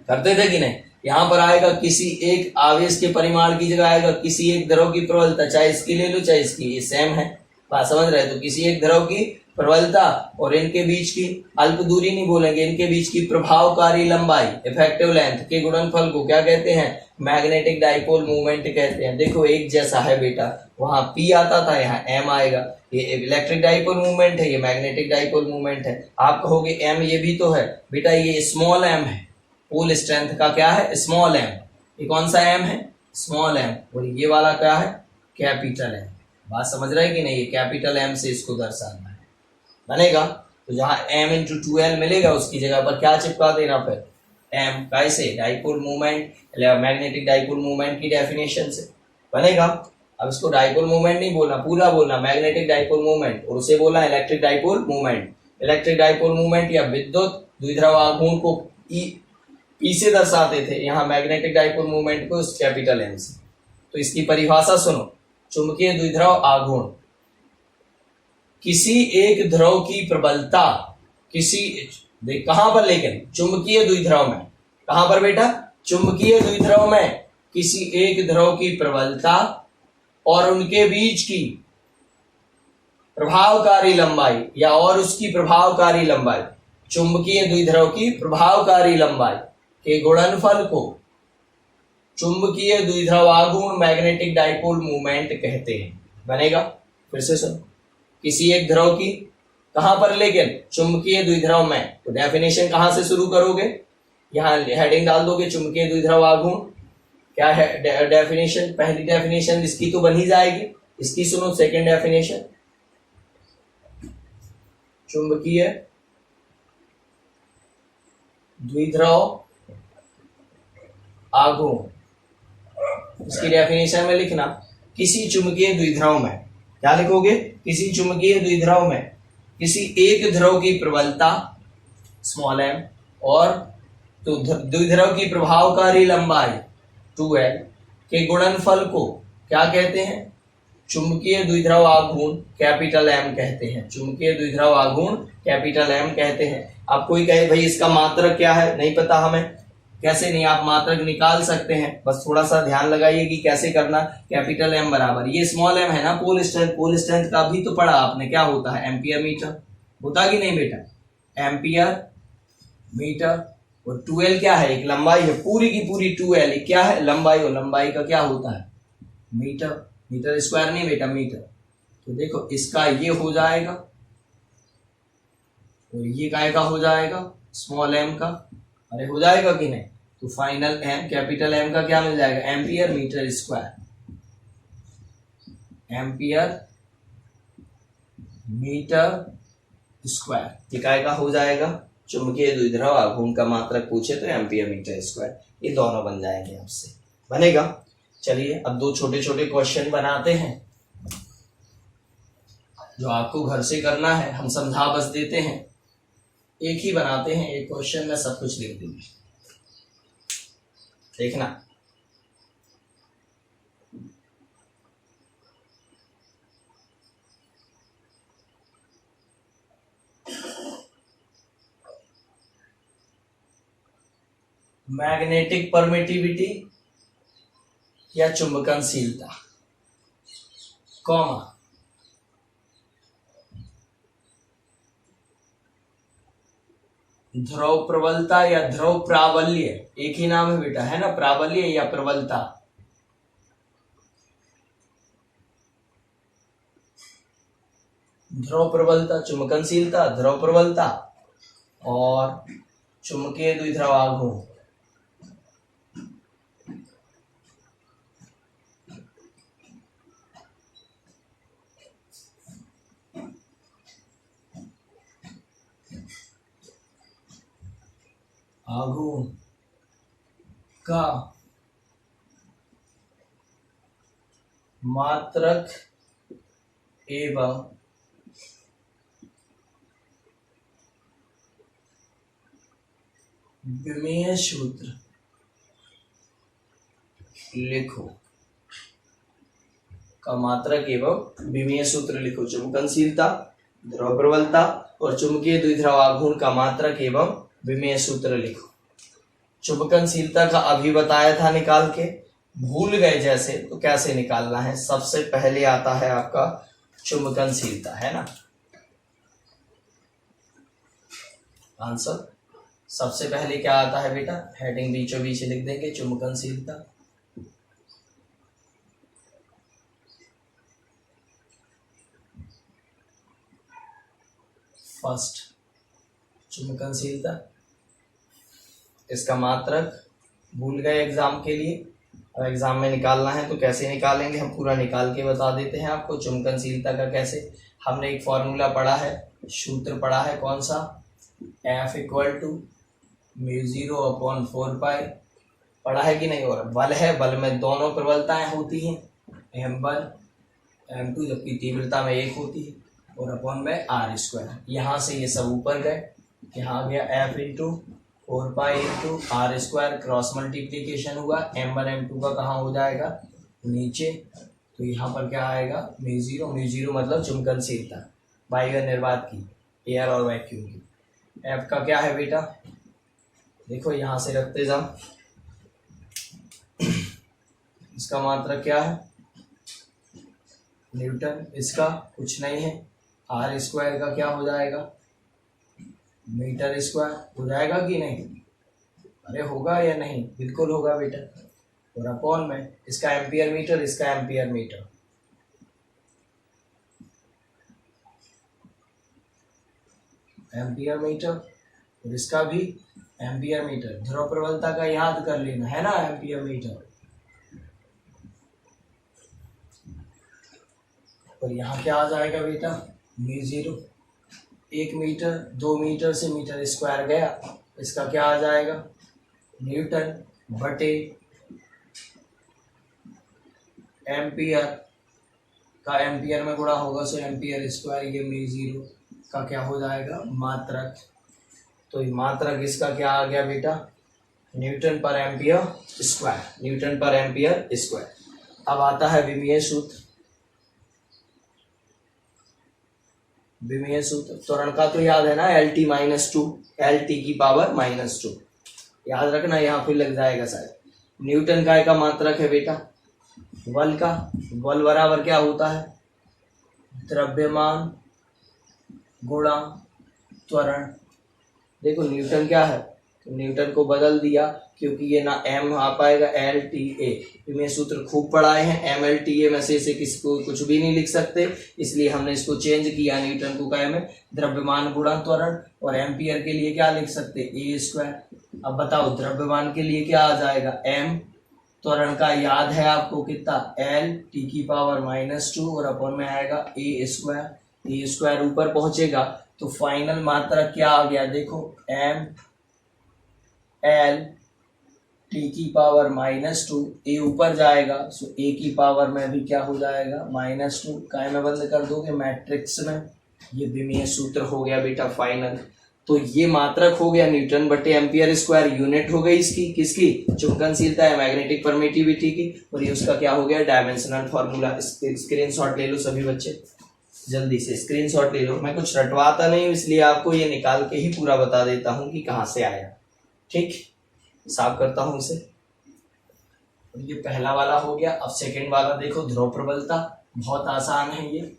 Speaker 1: करते थे कि नहीं। यहाँ पर आएगा किसी एक आवेश के परिमाण की जगह आएगा किसी एक द्रव की प्रबलता, चाहे इसकी ले लो चाहे इसकी, ये सेम है, बात समझ रहे। तो किसी एक द्रव की प्रबलता और इनके बीच की अल्प दूरी नहीं बोलेंगे, इनके बीच की प्रभावकारी लंबाई, इफेक्टिव लेंथ के गुणनफल को क्या कहते हैं, मैग्नेटिक डाइपोल मूवमेंट कहते हैं। देखो एक जैसा है बेटा, वहां P आता था, यहाँ M आएगा, ये इलेक्ट्रिक डाइपोल मूवमेंट है, ये मैग्नेटिक डाइपोल मूवमेंट है। आप कहोगे M ये भी तो है, बेटा ये स्मॉल m है, पोल स्ट्रेंथ का क्या है, स्मॉल m, ये कौन सा m है, स्मॉल m, और ये वाला क्या है, कैपिटल m। बात समझ रहे हैं कि नहीं, ये कैपिटल M से इसको दर्शाना है, बनेगा। तो जहां M इंटू 2L मिलेगा उसकी जगह पर क्या चिपका देना, फिर M, कैसे, dipole movement, magnetic dipole movement की डेफिनेशन से बनेगा। अब इसको डाइपोल मूवमेंट नहीं बोलना, पूरा बोलना मैग्नेटिक डाइपोल मूवमेंट, और उसे बोलना electric dipole movement. Electric dipole movement या विद्युत द्विध्रुव आघूर्ण को P से दर्शाते थे, यहाँ मैग्नेटिक डाइपोल मूवमेंट को कैपिटल M से। तो इसकी परिभाषा सुनो, चुंबकीय द्विध्रुव आघूर्ण, किसी एक ध्रुव की प्रबलता, किसी देख कहां पर, लेकिन चुंबकीय द्विध्रुव में, कहां पर बेटा, चुंबकीय द्विध्रुव में किसी एक ध्रुव की प्रबलता और उनके बीच की प्रभावकारी लंबाई, या और उसकी प्रभावकारी लंबाई, चुंबकीय द्विध्रुव की प्रभावकारी लंबाई के गुणनफल को चुंबकीय द्विध्रुव आघूर्ण मैग्नेटिक डाइपोल मूवमेंट कहते हैं, बनेगा। फिर से सुनो, किसी एक ध्रुव की, कहां पर, लेकिन चुंबकीय द्विध्रुव में, तो डेफिनेशन कहां से शुरू करोगे, यहां हेडिंग डाल दोगे चुंबकीय द्विध्रुव आघूर्ण, क्या है डेफिनेशन, पहली डेफिनेशन इसकी तो बन ही जाएगी, इसकी सुनो सेकंड डेफिनेशन, चुंबकीय द्विध्रुव आघूर्ण, इसकी डेफिनेशन में लिखना, किसी चुंबकीय द्विध्रुव में, क्या लिखोगे, किसी चुंबकीय द्विध्रुव में किसी एक ध्रुव की प्रबलता स्मॉल m और तो द्विध्रुव की प्रभावकारी लंबाई 2L के गुणनफल को क्या कहते हैं, चुंबकीय द्विध्रुव आघूर्ण कैपिटल M कहते हैं, चुंबकीय द्विध्रुव आघूर्ण कैपिटल M कहते हैं। अब कोई कहे भाई इसका मात्रक क्या है, नहीं पता हमें, कैसे नहीं, आप मात्रक निकाल सकते हैं, बस थोड़ा सा ध्यान लगाइए कि कैसे करना। कैपिटल M बराबर, ये स्मॉल m है ना, पोल स्ट्रेंथ का भी तो पढ़ा आपने, क्या होता है, एम्पियर मीटर, होता कि नहीं बेटा, एम्पियर मीटर, और 2L क्या है, एक लंबाई है, पूरी की पूरी 2L क्या है, लंबाई, और लंबाई का क्या होता है, मीटर, मीटर स्क्वायर नहीं बेटा, मीटर। तो देखो इसका ये हो जाएगा और ये काय का हो जाएगा, स्मॉल m का, अरे हो जाएगा कि नहीं। तो फाइनल M, कैपिटल M का क्या मिल जाएगा, ampere metre square, ampere metre square, इकाई का हो जाएगा। चुंबकीय द्विध्रुव आघूर्ण का मात्रक पूछे तो एम्पियर मीटर स्क्वायर, ये दोनों बन जाएंगे आपसे, बनेगा। चलिए अब दो छोटे छोटे क्वेश्चन बनाते हैं जो आपको घर से करना है, हम समझा बस देते हैं, एक ही बनाते हैं, एक क्वेश्चन में सब कुछ लिख देंगे, देखना। मैग्नेटिक परमिटिविटी या चुंबकनशीलता, कॉमा, ध्रुव प्रबलता या ध्रुव प्राबल्य, एक ही नाम है बेटा, है ना, प्राबल्य या प्रबलता। ध्रुव प्रबलता, चुंबकनशीलता, ध्रुव प्रबलता और चुंबकीय द्विध्रुव आघूर्ण, आघूर्ण का मात्रक एवं विमेय सूत्र लिखो। का मात्रक एवं विमेय सूत्र लिखो। चुंबकनशीलता, द्रव प्रबलता और चुंबकीय द्विध्रुव आघूर्ण का मात्रक एवं विमेय सूत्र लिखो। चुंबकनशीलता का अभी बताया था निकाल के, भूल गए जैसे तो कैसे निकालना है। सबसे पहले आता है आपका चुंबकनशीलता, है ना। आंसर सबसे पहले क्या आता है बेटा, हेडिंग बीचों बीच लिख देंगे चुंबकनशीलता। फर्स्ट चुंबकनशीलता, इसका मात्रक भूल गए एग्जाम के लिए। अब एग्जाम में निकालना है तो कैसे निकालेंगे, हम पूरा निकाल के बता देते हैं आपको चुंबकनशीलता का कैसे। हमने एक फॉर्मूला पढ़ा है, सूत्र पढ़ा है, कौन सा, F = μ0/4π, पढ़ा है कि नहीं। और बल है, बल में दोनों प्रबलताएं होती हैं, m बल m2, जबकि तीव्रता में एक होती है, और अपॉन में r²। यहाँ से ये सब ऊपर गए, यहाँ गया F × 4π × r², क्रॉस मल्टीप्लीकेशन हुआ, m1 m2 का कहाँ हो जाएगा, नीचे। तो यहाँ पर क्या आएगा, μ0 मतलब चुंबकनशीलता वायु निर्वात की, एयर और वैक्यूम की। F का क्या है बेटा, देखो यहाँ से रखते जाओ, इसका मात्रक क्या है, न्यूटन। इसका कुछ नहीं है, r² का क्या हो जाएगा, मीटर² हो जाएगा कि नहीं, अरे होगा या नहीं, बिल्कुल होगा बेटा। और अपॉन में इसका एम्पियर मीटर, इसका एम्पियर मीटर। एम्पियर मीटर और इसका भी एम्पियर मीटर। ध्रुव प्रबलता का याद कर लेना है ना, एम्पियर मीटर। और यहाँ क्या आ जाएगा बेटा, μ0, 1 मीटर, 2 मीटर से मीटर² गया, इसका क्या आ जाएगा, न्यूटन बटे एम्पियर का एम्पियर में गुणा होगा, सो एम्पियर², ये μ0 का क्या हो जाएगा, मात्रक। तो ये मात्रक इसका क्या आ गया बेटा, Nm/A², Nm/A²। अब आता है विमीय सूत्र। विमीय सूत्र त्वरण का तो याद है ना, LT - 2, LT⁻², याद रखना, यहाँ फिर लग जाएगा शायद। न्यूटन का मात्रक है बेटा, बल का, बल बराबर क्या होता है, द्रव्यमान गुणा त्वरण। देखो न्यूटन क्या है, तो न्यूटन को बदल दिया, क्योंकि ये ना m आ पाएगा, LTA। विमीय सूत्र खूब पढ़ाए हैं, MLTA में से किसको कुछ भी नहीं लिख सकते, इसलिए हमने इसको चेंज किया। न्यूटन को क्या में द्रव्यमान गुणा त्वरण, और एम्पियर के लिए क्या लिख सकते, A²। अब बताओ द्रव्यमान के लिए क्या आ जाएगा, m, त्वरण का याद है आपको कितना, L⁻², और अपॉन में आएगा A²। ऊपर पहुंचेगा तो फाइनल मात्रक क्या आ गया, देखो m L⁻², a ऊपर जाएगा, सो a की पावर में भी क्या हो जाएगा, -2। काय में बंद कर दोगे, मैट्रिक्स में। ये विमीय सूत्र हो गया बेटा फाइनल। तो ये मात्रक हो गया न्यूटन बटे एम्पियर², यूनिट हो गई इसकी, किसकी, चुंबकनशीलता है, मैग्नेटिक परमिटिविटी की। और ये उसका क्या हो गया, डायमेंशनल फॉर्मूला। स्क्रीनशॉट ले लो सभी बच्चे, जल्दी से स्क्रीनशॉट ले लो। मैं कुछ रटवाता नहीं हूँ, इसलिए आपको ये निकाल के ही पूरा बता देता हूँ कि कहाँ से आया। ठीक, साफ करता हूँ इसे। ये पहला वाला हो गया। अब सेकंड वाला देखो, ध्रुव प्रबलता। बहुत आसान है ये।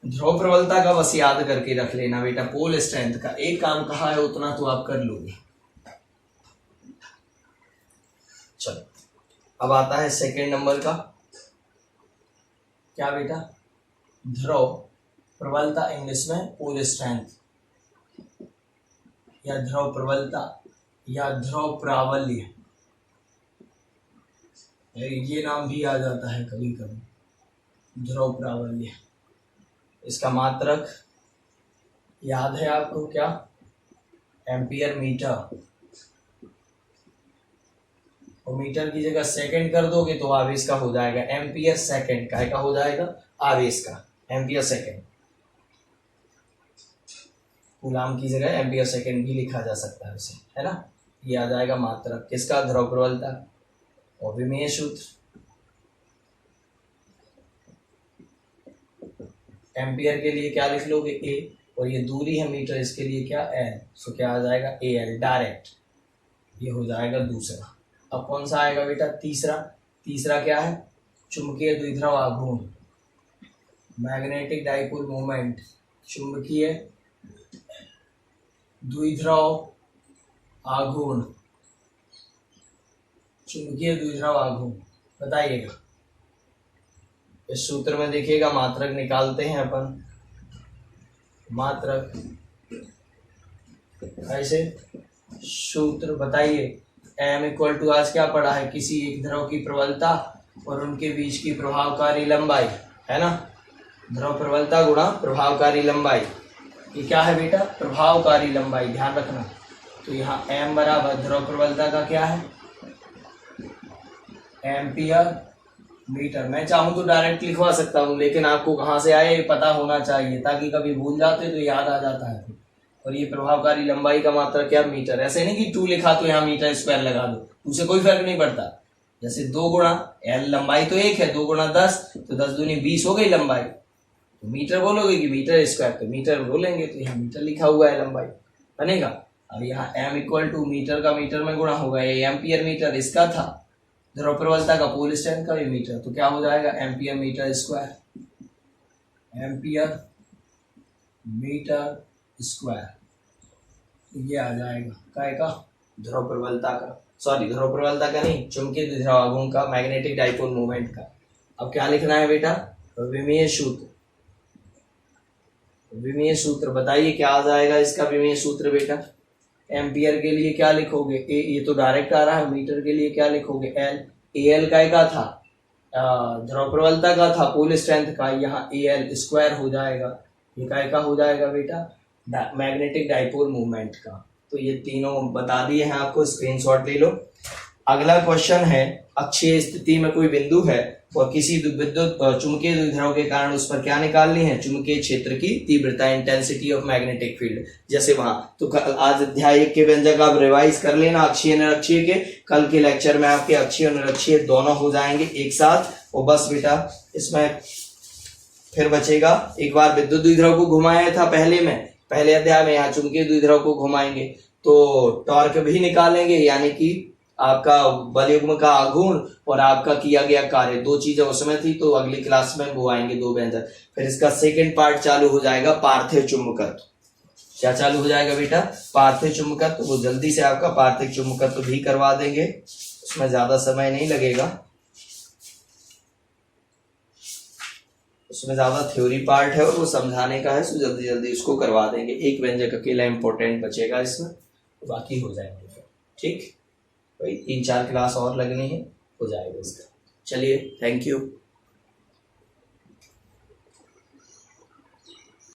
Speaker 1: ध्रुव प्रबलता का बस याद करके रख लेना बेटा, पोल स्ट्रेंथ का एक काम कहा है उतना तो आप कर लोगे। चलो अब आता है सेकंड नंबर का, क्या बेटा, ध्रुव प्रबलता, इंग्लिश में पोल स्ट्रेंथ, या ध्रुव प्रबलता, या ध्रुव प्राबल्य, ये नाम भी आ जाता है कभी कभी, ध्रुव प्राबल्य। इसका मात्रक याद है आपको, क्या, एम्पियर मीटर, और मीटर की जगह सेकंड कर दोगे तो आवेश का हो जाएगा एम्पियर सेकंड, का हो जाएगा आवेश का एम्पियर सेकंड। कूलाम की जगह एम्पियर सेकंड भी लिखा जा सकता है उसे, है ना। ये आ जाएगा मात्रक किसका, ध्रुव प्रबलता और विमेय सूत्र। एम्पियर के लिए क्या लिख लोगे ए, और ये दूरी है मीटर, इसके लिए क्या एल, सो क्या आ जाएगा ए एल डायरेक्ट। ये हो जाएगा दूसरा। अब कौन सा आएगा बेटा, तीसरा। तीसरा क्या है, चुंबकीय द्विध्रुव आघूर्ण, मैग्नेटिक डाइपोल मोमेंट, चुंबकीय द्विध्रुव आघूर्ण, चुंबकीय द्विध्रुव आघूर्ण बताइएगा। इस सूत्र में देखिएगा मात्रक निकालते हैं अपन, मात्रक ऐसे सूत्र बताइए। m इक्वल टू आज क्या पढ़ा है, किसी एक ध्रुव की प्रबलता और उनके बीच की प्रभावकारी लंबाई, है ना। ध्रुव प्रबलता गुणा प्रभावकारी लंबाई, ये क्या है बेटा, प्रभावकारी लंबाई, ध्यान रखना। तो यहाँ m बराबर ध्रुव प्रबलता का क्या है, एम्पियर मीटर। मैं चाहूँ तो डायरेक्ट लिखवा सकता हूँ, लेकिन आपको कहाँ से आए ये पता होना चाहिए, ताकि कभी भूल जाते तो याद आ जाता है। और ये प्रभावकारी लंबाई का मात्रक क्या, मीटर। ऐसे नहीं कि 2 लिखा तो यहाँ मीटर स्क्वायर लगा दो, उससे कोई फर्क नहीं पड़ता। जैसे 2 गुणा एल, लंबाई तो 1 है, 2 गुणा 10 तो 10 दूनी 20 हो गई लंबाई। तो मीटर बोलोगे कि मीटर स्क्वायर, तो मीटर बोलेंगे, तो यहाँ मीटर लिखा हुआ है लंबाई बनेगा। अब यहाँ m इक्वल टू मीटर का मीटर में गुणा होगा, ये एम्पियर मीटर इसका था, ध्रुव प्रबलता का पोल स्ट्रेंथ का भी मीटर, तो क्या हो जाएगा ampere metre square, ampere metre square. ये आ जाएगा काय का, ध्रुव प्रबलता का, सॉरी ध्रुव प्रबलता का नहीं, चुंबकीय द्विध्रुव आघूर्ण का, मैग्नेटिक डाइपोल मोमेंट का। अब क्या लिखना है बेटा, विमीय सूत्र। विमीय सूत्र बताइए क्या आ जाएगा इसका विमीय सूत्र बेटा। एम्पियर के लिए क्या लिखोगे ए, ये तो डायरेक्ट आ रहा है। मीटर के लिए क्या लिखोगे एल, ए एल का था, ध्रुव प्रबलता का था, पोल स्ट्रेंथ का, यहाँ ए एल स्क्वायर हो जाएगा। ये काय का हो जाएगा बेटा, मैग्नेटिक डाइपोल मूवमेंट का। तो ये तीनों बता दिए हैं आपको, स्क्रीनशॉट ले लो। अगला क्वेश्चन है, अक्षीय स्थिति में कोई बिंदु है और किसी विद्युत चुंबकीय द्विध्रुव के कारण उस पर क्या निकालनी है, चुंबकीय क्षेत्र की तीव्रता, इंटेंसिटी ऑफ मैग्नेटिक फील्ड। जैसे वहां तो आज अध्याय 1 के व्यंजक आप रिवाइज कर लेना, अक्षीय निरक्षीय के। कल के लेक्चर में आपके अक्षीय और निरक्षीय दोनों हो जाएंगे एक साथ। और बस बेटा इसमें फिर बचेगा, एक बार विद्युत द्विध्रुव को घुमाया था पहले अध्याय में, यहाँ चुंबकीय द्विध्रुव को घुमाएंगे तो टॉर्क भी निकालेंगे, यानी कि आपका बलयुग्म का आघूर्ण और आपका किया गया कार्य, 2 चीजें उसमें थी। तो अगली क्लास में वो आएंगे 2 व्यंजक। फिर इसका सेकंड पार्ट चालू हो जाएगा, पार्थिव चुंबकत्व। क्या चालू हो जाएगा बेटा, पार्थिव चुंबकत्व। वो जल्दी से आपका पार्थिव चुंबकत्व भी करवा देंगे, उसमें ज्यादा समय नहीं लगेगा, उसमें ज्यादा थ्योरी पार्ट है और वो समझाने का है, सो जल्दी जल्दी उसको करवा देंगे। एक व्यंजक अकेला इंपॉर्टेंट बचेगा इसमें, बाकी हो जाएंगे। ठीक, वही 3-4 क्लास और लगनी है, हो जाएगा इसका। चलिए, थैंक यू।